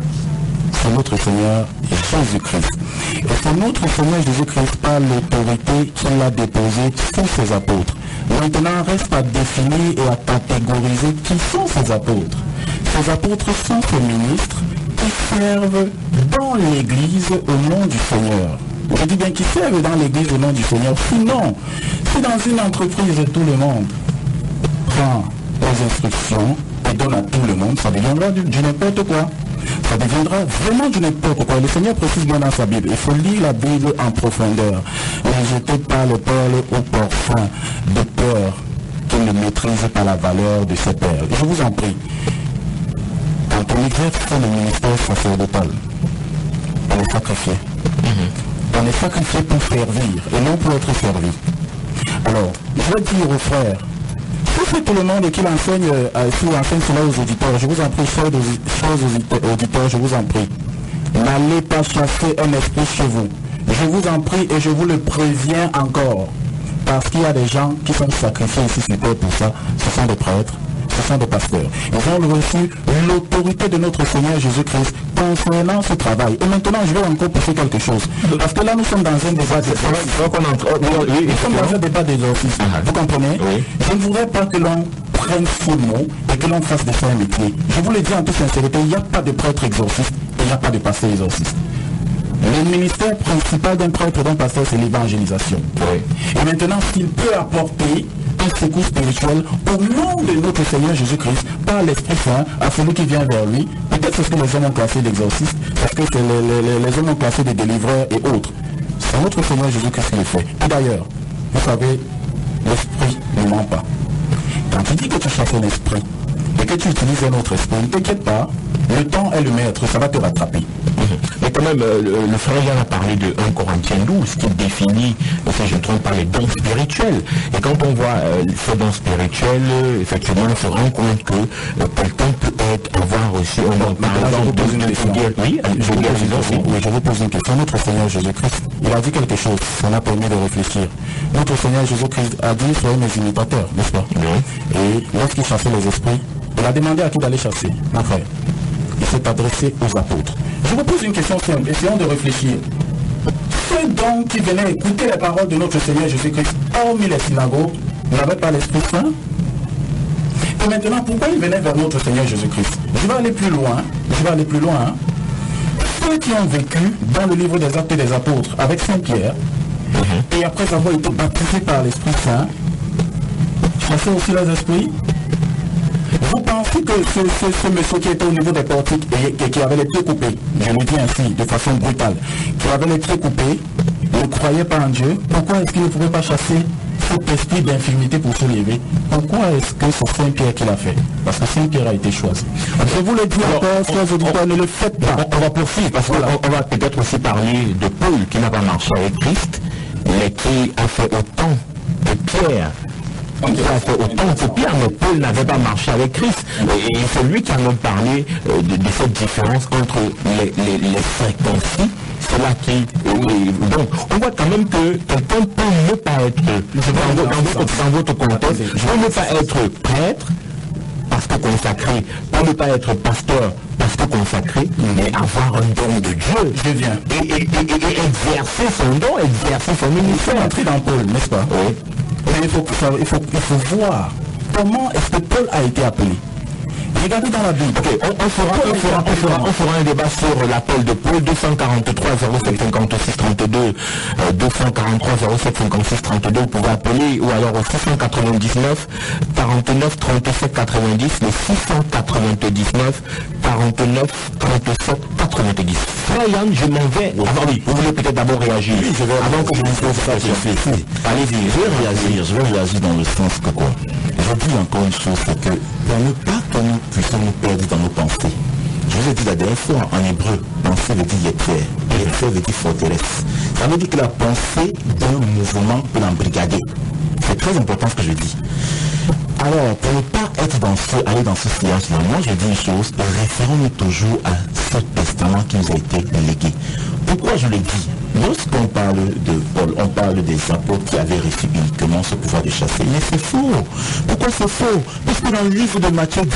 C'est notre Seigneur Jésus-Christ. Et c'est notre Seigneur Jésus-Christ par l'autorité qu'il a déposée sur ses apôtres. Maintenant, reste à définir et à catégoriser qui sont ces apôtres. Ces apôtres sont ces ministres qui servent dans l'Église au nom du Seigneur. Je dis bien qui servent dans l'Église au nom du Seigneur. Sinon, si dans une entreprise tout le monde prend les instructions et donne à tout le monde, ça deviendra du n'importe quoi. Ça deviendra vraiment du n'importe quoi. Le Seigneur précise bien dans sa Bible. Il faut lire la Bible en profondeur. Ne jetez pas le perles au parfum de peur qu'il ne maîtrise pas la valeur de ses perles. Je vous en prie. Quand on exerce le ministère sacerdotal, on est sacrifié. On est sacrifié pour servir et non pour être servi. Alors, je vais dire aux frères, si c'est tout le monde et qu'il enseigne, enseigne cela aux auditeurs, je vous en prie, chers auditeurs, je vous en prie, n'allez pas chasser un esprit chez vous. Je vous en prie et je vous le préviens encore. Parce qu'il y a des gens qui sont sacrifiés ici sur terre pour ça. Ce sont des prêtres, ce sont des pasteurs. Ils ont reçu l'autorité de notre Seigneur Jésus-Christ concernant ce travail. Et maintenant, je vais encore pousser quelque chose. Parce que là, nous sommes dans un débat d'exorcisme. Vous comprenez? Oui. Je ne voudrais pas que l'on prenne ce mot et que l'on fasse de ça un métier. Je vous le dis en toute sincérité, il n'y a pas de prêtre exorciste et il n'y a pas de pasteur exorciste. Le ministère principal d'un prêtre et d'un pasteur, c'est l'évangélisation. Oui. Et maintenant, s'il peut apporter un secours spirituel au nom de notre Seigneur Jésus-Christ, par l'Esprit Saint, à celui qui vient vers lui, peut-être c'est ce que les hommes ont classé d'exorcistes, parce que c'est les hommes ont classé de délivreurs et autres. C'est notre Seigneur Jésus-Christ qui le fait. Et d'ailleurs, vous savez, l'Esprit ne ment pas. Quand tu dis que tu chasses un esprit, et que tu utilises un autre esprit, ne t'inquiète pas, le temps est le maître, ça va te rattraper. Mais quand même, le frère Yann a parlé de 1 Corinthiens 12 qui définit, si je ne trompe pas, les dons spirituels. Et quand on voit ces dons spirituels, effectivement, on se rend compte que quelqu'un peut avoir reçu un don. Par exemple, je vous pose une question. Notre Seigneur Jésus-Christ, il a dit quelque chose, ça m'a permis de réfléchir. Notre Seigneur Jésus-Christ a dit, soyez mes imitateurs, n'est-ce pas? Et lorsqu'il chassait les esprits, il a demandé à qui d'aller chasser, mon frère. Il s'est adressé aux apôtres. Je vous pose une question simple, essayons de réfléchir. Ceux donc qui venaient écouter les paroles de notre Seigneur Jésus-Christ, hormis les synagogues, n'avaient pas l'Esprit Saint? Et maintenant, pourquoi ils venaient vers notre Seigneur Jésus-Christ? Je vais aller plus loin. Hein. Ceux qui ont vécu dans le livre des Actes des Apôtres avec Saint-Pierre, et après avoir été baptisés par l'Esprit Saint, chassaient aussi leurs esprits. Vous pensez que ce monsieur qui était au niveau des portiques et qui avait les pieds coupés, je le dis ainsi, de façon brutale, qui avait les pieds coupés, ne croyait pas en Dieu, pourquoi est-ce qu'il ne pouvait pas chasser cet esprit d'infirmité pour se lever? Pourquoi est-ce que c'est Saint-Pierre qui l'a fait? Parce que Saint-Pierre a été choisi. Je vous le dis encore, chers auditeurs, ne le faites pas. On va poursuivre, parce qu'on va peut-être aussi parler de Paul qui n'a pas marché avec Christ, mais qui a fait autant que Pierre. Il a fait autant que Pierre, mais Paul n'avait pas marché avec Christ. Et c'est lui qui a même parlé de cette différence entre les circoncis. C'est là qui... donc, on voit quand même que quelqu'un peut ne pas être, dans votre contexte, peut ne pas être prêtre, parce que consacré, peut ne pas être pasteur, parce que consacré, mais avoir un don de Dieu. Je viens. Et exercer son don, exercer son ministère. Entrer dans Paul, n'est-ce pas? Oui. Mais il faut voir comment est-ce que Paul a été appelé. Regardez dans la Bible. Okay, on fera un débat sur l'appel de Paul, 243 07 56 32, 243 07 56 32, vous pouvez appeler, ou alors au 699 49 37 90, le 699 49 37 90. Yann, je m'en vais. Oui, vous voulez peut-être d'abord réagir. Oui, je vais avant que je vous pose ça, allez-y, je vais réagir dans le sens que quoi. Je dis encore une chose, c'est que pour ne pas que nous puissions nous perdre dans nos pensées. Je vous ai dit la dernière fois, en hébreu, pensée veut dire yetzer, yetzer veut dire forteresse. Ça veut dire que la pensée d'un mouvement peut l'embrigader. C'est très important ce que je dis. Alors, pour ne pas être aller dans ce sillage-là, moi je dis une chose, référons-nous toujours à ce testament qui nous a été légué. Pourquoi je le dis? Lorsqu'on parle de Paul, on parle des apôtres qui avaient reçu uniquement ce pouvoir de chasser. Mais c'est faux. Pourquoi c'est faux? Parce que dans le livre de Matthieu 10,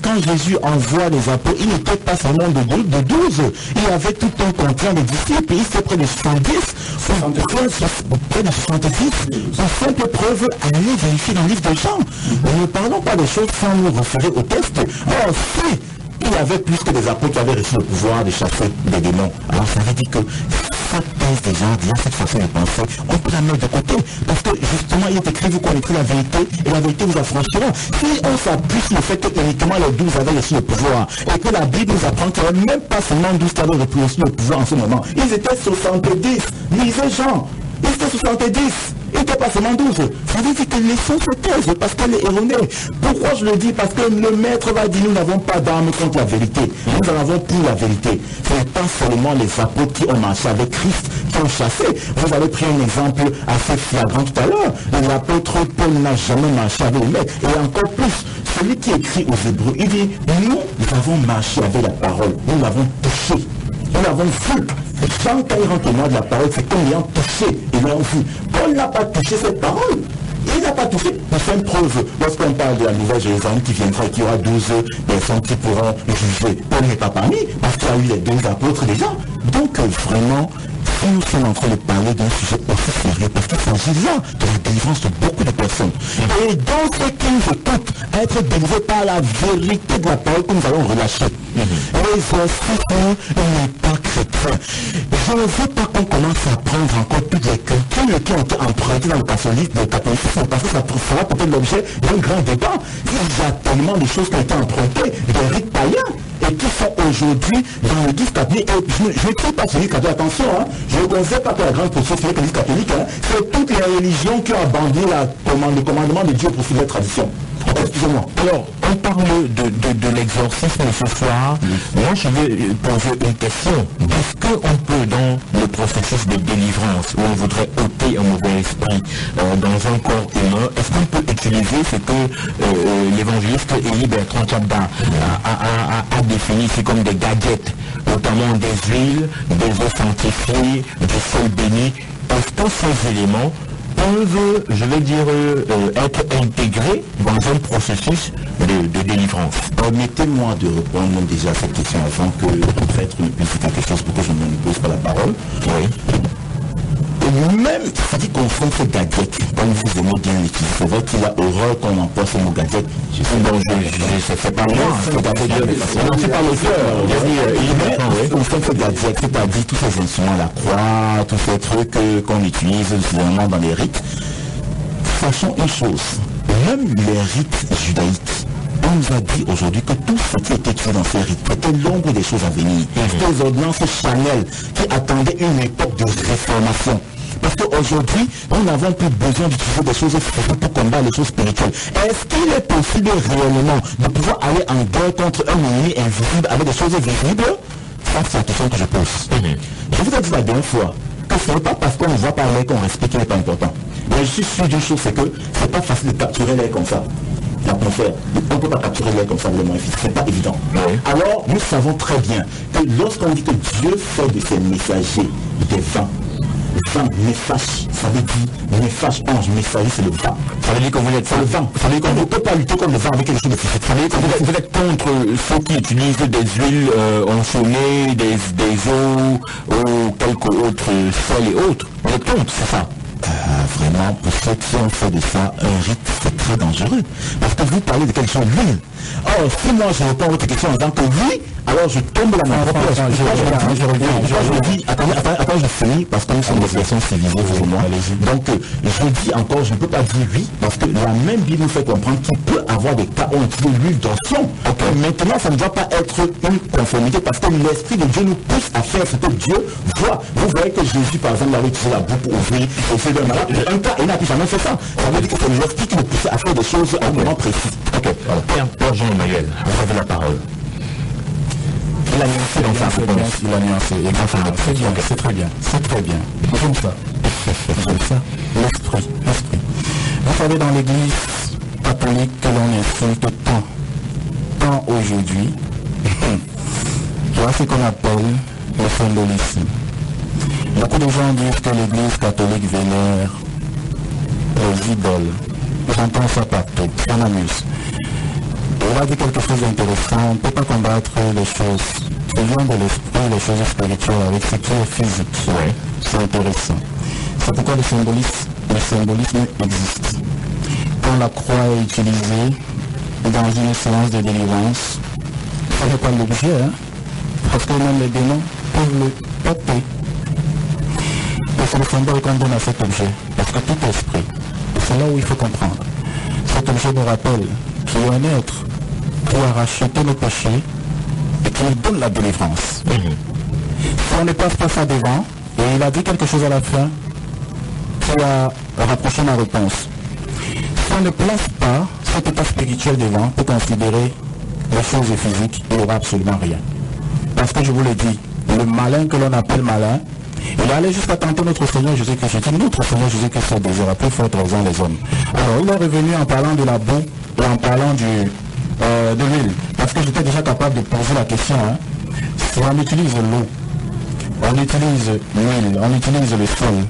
quand Jésus envoie les apôtres, il n'était pas seulement de 12. Il y avait tout un contingent de disciples, et il fait près de 70, près de 70, pour simple preuve, allez vérifier dans le livre de Jean. Nous ne parlons pas des choses sans nous référer au texte. On sait qu'il y avait plus que des apôtres qui avaient reçu le pouvoir de chasser des démons. Alors ça veut dire que cette thèse des gens, il y a cette façon de penser, on peut la mettre de côté. Parce que justement, il est écrit, vous connaîtrez la vérité, et la vérité vous affranchira. Si on s'appuie sur le fait que uniquement les 12 avaient reçu le pouvoir, et que la Bible nous apprend qu'il n'y avait même pas seulement 12 qui avaient reçu le pouvoir en ce moment, ils étaient 70. Lisez Jean, ils étaient 70. Il n'était pas seulement 12. Ça veut dire que laissons cette thèse parce qu'elle est erronée. Pourquoi je le dis? Parce que le maître va dire nous n'avons pas d'armes contre la vérité. Nous en avons pour la vérité. Ce n'est pas seulement les apôtres qui ont marché avec Christ, qui ont chassé. Vous avez pris un exemple assez flagrant tout à l'heure. L'apôtre Paul n'a jamais marché avec le maître. Et encore plus, celui qui écrit aux Hébreux, il dit nous avons marché avec la parole. Nous l'avons touché. Nous l'avons vu. Jean, quand il rend témoin de la parole, c'est comme l'ayant touché et l'ayant vu. Paul n'a pas touché cette parole. Il n'a pas touché. Pour faire une preuve, lorsqu'on parle de la nouvelle Jérusalem qui viendra, qu'il y aura 12 personnes qui pourront juger, Paul n'est pas parmi, parce qu'il y a eu les 12 apôtres déjà. Donc vraiment, si nous sommes en train de parler d'un sujet aussi sérieux, parce qu'il s'agit là de la délivrance de beaucoup de personnes. Et dans ce qui nous écoute, être délivré par la vérité de la parole que nous allons relâcher. L'exercice n'est pas chrétien. Je ne veux pas qu'on commence à prendre encore toutes les cultures qui ont été empruntées dans le catholicisme, parce que ça fera peut-être l'objet d'un grand débat. Il y a tellement de choses qui ont été empruntées des rites païens et qui sont aujourd'hui dans l'église catholique. Et je ne sais pas celui catholique, attention, hein, je ne connais pas que la grande position c'est l'église catholique, hein, c'est toutes les religions qui ont abandonné le commandement de Dieu pour suivre les traditions. Excusez-moi. Alors, on parle de l'exorcisme ce soir. Moi, je vais poser une question. Est-ce qu'on peut, dans le processus de délivrance, où on voudrait ôter un mauvais esprit dans un corps humain, est-ce qu'on peut utiliser ce que l'évangéliste Élie Bertrand Tchabda a défini ici comme des gadgets, notamment des huiles, des eaux sanctifiées, du sol béni? Est-ce que ces éléments peuvent, je vais dire, être intégrés dans un processus de délivrance? Permettez-moi de répondre déjà à cette question avant que le prêtre ne puisse dire quelque chose pour que je ne me pose pas la parole. Oui. Même si on fait ce gadget, comme vous aimez bien l'utiliser, c'est vrai qu'il y a horreur qu'on emploie ce mot gadget. Je sais c'est pas moi, c'est pas le cœur. On fait ce gadget, c'est-à-dire tous ces instruments, la croix, tous ces trucs qu'on utilise généralement dans les rites. Sachons une chose, même les rites judaïques, on nous a dit aujourd'hui que tout ce qui était tué dans ces rites était l'ombre des choses à venir. C'était des ordonnances Chanel qui attendaient une époque de réformation. Parce qu'aujourd'hui, nous n'avons plus besoin d'utiliser des choses spirituelles pour combattre les choses spirituelles. Est-ce qu'il est possible réellement de pouvoir aller en guerre contre un ennemi invisible avec des choses visibles? Ça, c'est la question que je pose. Je vous ai dit la dernière fois que ce n'est pas parce qu'on voit par l'air qu'on respecte qu'il n'est pas important. Mais je suis sûr d'une chose, c'est que c'est pas facile de capturer l'air comme ça. On ne peut pas capturer l'air comme ça, c'est pas évident. Alors, nous savons très bien que lorsqu'on dit que Dieu fait de ses messagers des vents, message, ça veut dire message, ange, messager, c'est le vent. Ça veut dire que vous êtes le vent. Ça veut dire qu'on ne peut pas lutter contre le vent avec quelque chose de physique. Ça veut dire que vous êtes contre ceux qui utilisent des huiles enfumées, des eaux ou quelques autres sels et autres. Vous êtes contre, c'est ça? Vraiment, pour ceux qui ont fait de ça un rite, c'est très dangereux. Parce que vous parlez de quelque chose d'huile. Or, si moi je réponds à votre question en disant que oui, alors je tombe dans ma propre je dis, attends, je finis, parce que nous sommes des personnes civilisées, vous et moi. Donc, je dis encore, je ne peux pas dire oui, parce que la même Bible nous fait comprendre qu'il peut avoir des cas où on utilise l'huile d'onction. Maintenant, ça ne doit pas être une conformité, parce que l'Esprit de Dieu nous pousse à faire ce que Dieu voit. Vous voyez que Jésus, par exemple, avait utilisé la boue pour ouvrir d'un malade. Un cas, il n'a plus jamais fait ça. Ça veut dire que c'est l'Esprit qui nous pousse à faire des choses à un moment précis. Père Jean-Emmanuel, vous avez la parole. Il a nuancé dans sa réponse. Il a nuancé. Très bien, c'est très bien. C'est très bien. J'aime ça. J'aime ça. L'esprit. Vous savez, dans l'église catholique que l'on insulte tant aujourd'hui, voilà ce qu'on appelle le symbolisme. Beaucoup de gens disent que l'église catholique vénère les idoles. J'entends ça partout. Ça m'amuse. Il a dit quelque chose d'intéressant. On ne peut pas combattre les choses qui viennent de l'esprit, les choses spirituelles avec ce qui est physique. C'est intéressant. C'est pourquoi le symbolisme existe. Quand la croix est utilisée dans une séance de délivrance, ça n'est pas l'objet, hein? Parce que même les démons peuvent le porter. Et c'est le symbole qu'on donne à cet objet. Parce que tout esprit, c'est là où il faut comprendre. Cet objet nous rappelle qu'il y a un être qui a racheté nos péchés et qui nous donne la délivrance. Si on ne passe pas ça devant, et il a dit quelque chose à la fin qui a rapproché ma réponse. Si on ne place pas cet état spirituel devant pour considérer les choses physiques, il n'y aura absolument rien. Parce que je vous l'ai dit, le malin que l'on appelle malin, il est allé jusqu'à tenter notre Seigneur Jésus-Christ. J'ai dit notre Seigneur Jésus-Christ est désiré plus forte raison les hommes. Alors il est revenu en parlant de la boue et en parlant de l'huile. Parce que j'étais déjà capable de poser la question. Si on utilise l'eau, on utilise l'huile, on utilise le sol,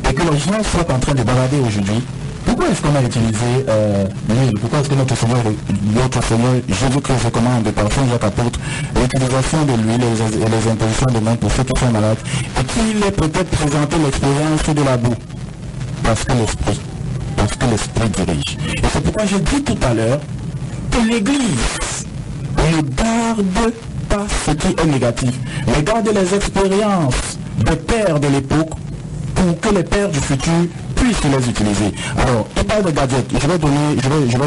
et que les gens soient en train de balader aujourd'hui, pourquoi est-ce qu'on a utilisé l'huile? Pourquoi est-ce que notre Seigneur Jésus-Christ recommande de parfum Jacques Apôtre l'utilisation de l'huile et les impositions de main pour ceux qui sont malades, et qu'il ait peut-être présenté l'expérience de la boue? Parce que l'esprit dirige. Et c'est pourquoi j'ai dit tout à l'heure que l'Église ne garde pas ce qui est négatif, mais garde les expériences des pères de l'époque pour que les pères du futur puissent les utiliser. Alors, il parle de gadgets. Je vais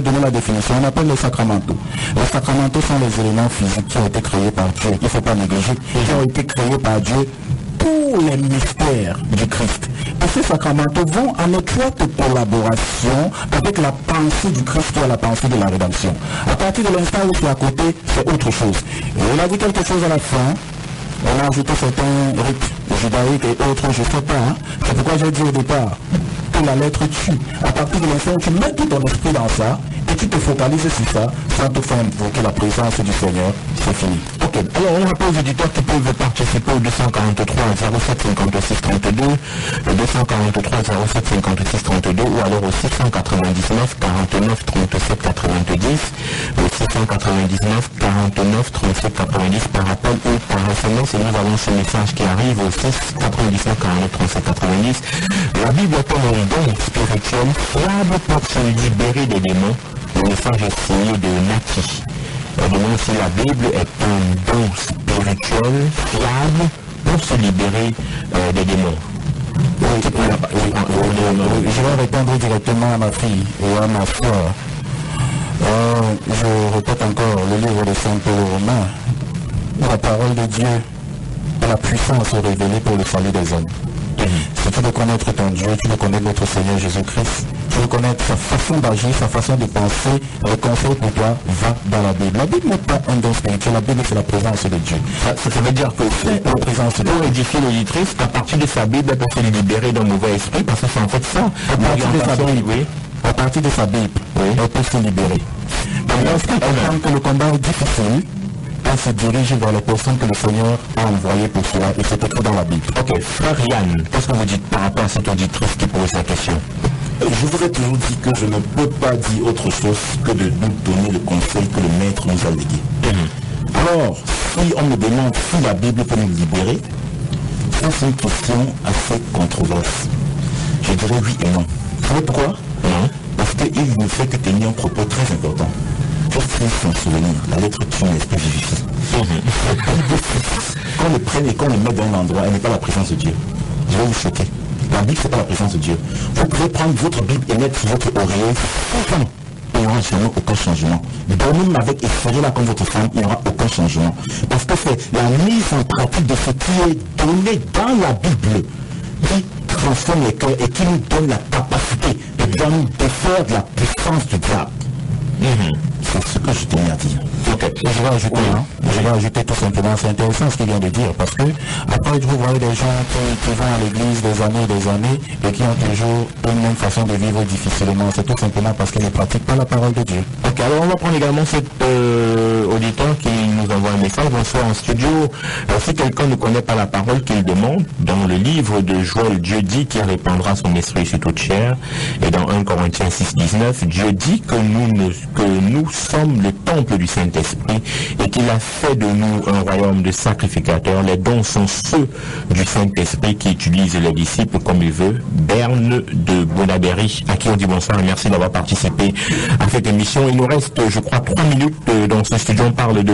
donner la définition. On appelle les sacramentaux. Les sacramentaux sont les éléments physiques qui ont été créés par Dieu. Il ne faut pas négliger. Qui ont été créés par Dieu tous les mystères du Christ. Et ces sacramentaux vont en étroite collaboration avec la pensée du Christ ou la pensée de la rédemption. À partir de l'instant où c'est à côté, c'est autre chose. Et on a dit quelque chose à la fin. On a ajouté certains rites judaïques et autres, je ne sais pas. Hein. C'est pourquoi j'ai dit au départ que la lettre tue. À partir de l'instant où tu mets tout ton esprit dans ça, et tu te focalises sur ça, sans te faire invoquer la présence du Seigneur, c'est fini. Ok, alors on rappelle aux auditeurs qui peuvent participer au 243 07 56 32, le 243 07 56 32 ou alors au 699 49 37 90, le 699 49 37 90 par appel ou par SMS, et nous avons ce message qui arrive au 699 49 37 90. La Bible est un don spirituel fiable pour se libérer des démons. Le message est signé de Naki. On demande si la Bible est un don spirituel fiable pour se libérer des démons. Je vais répondre directement à ma fille et à ma soeur. Je répète encore le livre de Saint Paul aux Romains. La parole de Dieu est la puissance révélée pour le salut des hommes. Si tu veux connaître ton Dieu, tu veux connaître notre Seigneur Jésus-Christ, tu veux connaître sa façon d'agir, sa façon de penser, le conseil pour toi va dans la Bible. La Bible n'est pas un don spirituel, la Bible c'est la présence de Dieu. Ça veut dire que c'est la présence de Dieu. Pour édifier l'auditrice, à partir de sa Bible, elle peut se libérer d'un mauvais esprit, parce que c'est en fait ça. À partir de sa Bible, elle peut se libérer. Mais lorsqu'elle comprend que le combat est difficile, elle se dirige vers les personnes que le Seigneur a envoyées pour cela, et c'est écrit dans la Bible. Ok, frère Yann, qu'est-ce que vous dites par rapport à cette auditrice qui pose la question? Je voudrais toujours dire que je ne peux pas dire autre chose que de nous donner le conseil que le maître nous a légué. Alors, si on me demande si la Bible peut nous libérer, ça c'est une question assez controversée. Je dirais oui et non. Vous savez pourquoi? Parce qu'il ne fait que tenir un propos très important. Faire son souvenir, la lettre tue l'esprit vivifie. Quand on le prenne et qu'on le met dans un endroit, elle n'est pas la présence de Dieu. Je vais vous choquer. La Bible, c'est pas la présence de Dieu. Vous pouvez prendre votre Bible et mettre sur votre oreiller. Il n'y aura jamais aucun changement. Dormez avec et serrez-la comme votre femme, il n'y aura aucun changement. Parce que c'est la mise en pratique de ce qui est donné dans la Bible qui transforme les cœurs et qui nous donne la capacité de bien nous défaire de la puissance du diable. C'est ce que je tenais à dire. Okay. Je vais ajouter tout simplement, c'est intéressant ce qu'il vient de dire, parce que après vous voyez des gens qui vont à l'église des années et qui ont toujours une même façon de vivre difficilement. C'est tout simplement parce qu'ils ne pratiquent pas la parole de Dieu. Ok, alors on va prendre également cet auditeur qui nous envoie un message. Bonsoir en studio. Si quelqu'un ne connaît pas la parole qu'il demande, dans le livre de Joël, Dieu dit qu'il répandra son esprit sur toute chair. Et dans 1 Corinthiens 6,19, Dieu dit que nous sommes le temple du Saint-Esprit et qu'il a fait de nous un royaume de sacrificateurs. Les dons sont ceux du Saint-Esprit qui utilise les disciples comme il veut. Berne de Bonaberry, à qui on dit bonsoir et merci d'avoir participé à cette émission. Il nous reste, je crois, 3 minutes dans ce studio. On parle de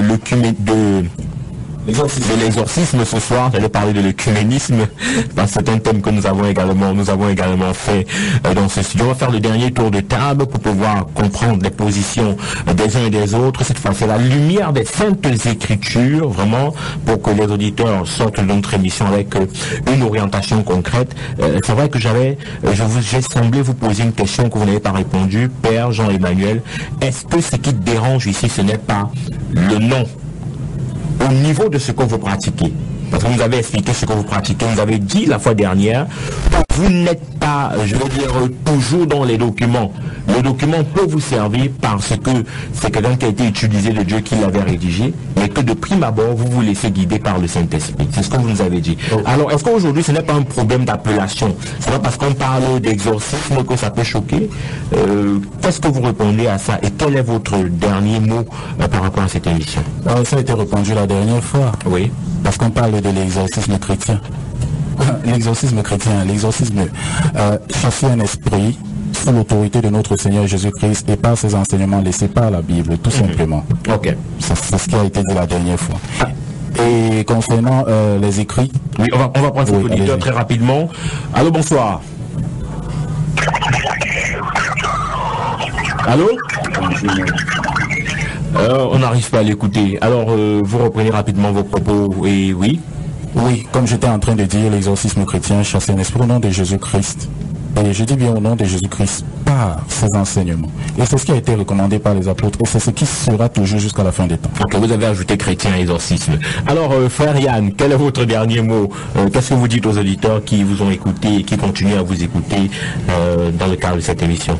l'exorcisme ce soir. J'allais parler de l'œcuménisme parce que c'est un thème que nous avons également fait dans ce studio. On va faire le dernier tour de table pour pouvoir comprendre les positions des uns et des autres. Cette fois, c'est la lumière des saintes écritures, vraiment, pour que les auditeurs sortent de notre émission avec une orientation concrète. C'est vrai que j'ai semblé vous poser une question que vous n'avez pas répondu, Père Jean-Emmanuel. Est-ce que ce qui dérange ici, ce n'est pas le nom au niveau de ce que vous pratiquez? Parce que vous avez expliqué ce que vous pratiquez, vous avez dit la fois dernière, vous n'êtes pas, je veux dire, toujours dans les documents. Le document peut vous servir parce que c'est quelqu'un qui a été utilisé de Dieu qui l'avait rédigé, mais que de prime abord, vous vous laissez guider par le Saint-Esprit. C'est ce que vous nous avez dit. Alors, est-ce qu'aujourd'hui, ce n'est pas un problème d'appellation? C'est pas parce qu'on parle d'exorcisme que ça peut choquer. Qu'est-ce que vous répondez à ça? Et quel est votre dernier mot par rapport à cette émission? Ça a été répondu la dernière fois. Oui. Parce qu'on parle de l'exorcisme chrétien. L'exorcisme chrétien, chasser un esprit sous l'autorité de notre Seigneur Jésus-Christ et par ses enseignements laissés par la Bible, tout simplement. Ok. C'est ce qui a été dit la dernière fois. Et concernant les écrits... Oui, on va prendre cet auditeur très rapidement. Allô, bonsoir. Allô? On n'arrive pas à l'écouter. Alors, vous reprenez rapidement vos propos. Et oui. Oui, comme j'étais en train de dire, l'exorcisme chrétien chasse un esprit au nom de Jésus-Christ. Et je dis bien au nom de Jésus-Christ par ses enseignements. Et c'est ce qui a été recommandé par les apôtres. Et c'est ce qui sera toujours jusqu'à la fin des temps. Ok, vous avez ajouté chrétien et exorcisme. Alors, frère Yann, quel est votre dernier mot? Qu'est-ce que vous dites aux auditeurs qui vous ont écouté et qui continuent à vous écouter dans le cadre de cette émission?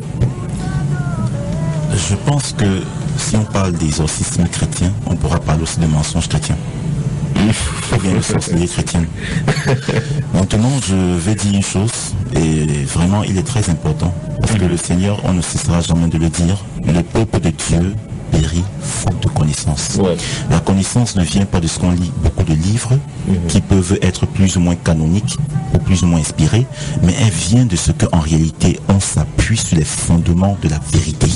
Je pense que si on parle d'exorcisme chrétien, on pourra parler aussi de mensonges chrétiens. Ou bien de sorcellerie chrétienne. Maintenant, je vais dire une chose, et vraiment, il est très important, parce que le Seigneur, on ne cessera jamais de le dire, le peuple de Dieu périt faute de connaissance. Ouais. La connaissance ne vient pas de ce qu'on lit beaucoup de livres, qui peuvent être plus ou moins canoniques, ou plus ou moins inspirés, mais elle vient de ce qu'en réalité, on s'appuie sur les fondements de la vérité.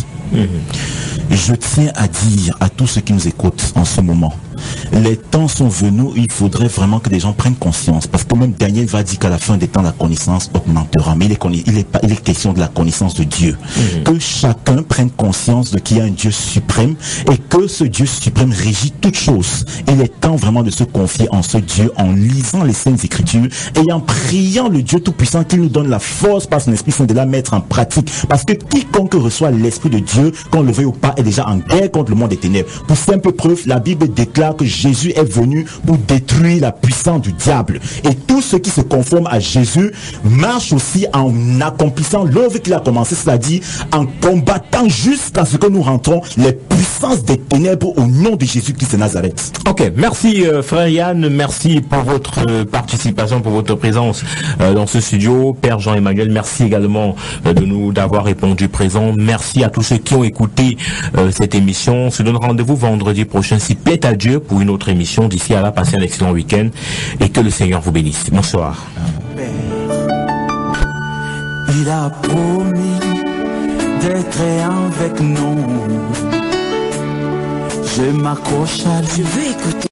Je tiens à dire à tous ceux qui nous écoutent en ce moment, les temps sont venus où il faudrait vraiment que les gens prennent conscience, parce que même Daniel va dire qu'à la fin des temps la connaissance augmentera, mais il est question de la connaissance de Dieu. Que chacun prenne conscience de qu'il y a un Dieu suprême et que ce Dieu suprême régit toutes choses. Il est temps vraiment de se confier en ce Dieu en lisant les Saintes Écritures et en priant le Dieu Tout-Puissant qui nous donne la force par son Esprit Saint de la mettre en pratique, parce que quiconque reçoit l'Esprit de Dieu, qu'on le veuille ou pas, est déjà en guerre contre le monde des ténèbres. Pour simple preuve, la Bible déclare que Jésus est venu pour détruire la puissance du diable. Et tous ceux qui se conforment à Jésus marchent aussi en accomplissant l'œuvre qu'il a commencé, c'est-à-dire en combattant jusqu'à ce que nous rentrons les puissances des ténèbres au nom de Jésus-Christ de Nazareth. Ok, merci frère Yann, merci pour votre participation, pour votre présence dans ce studio. Père Jean-Emmanuel, merci également d'avoir répondu présent. Merci à tous ceux qui ont écouté cette émission. On se donne rendez-vous vendredi prochain, si plaît à Dieu, pour une autre émission. D'ici à là, passez un excellent week-end et que le Seigneur vous bénisse. Bonsoir. Il a promis d'être avec nous. Je m'accroche à lui. Je veux écouter.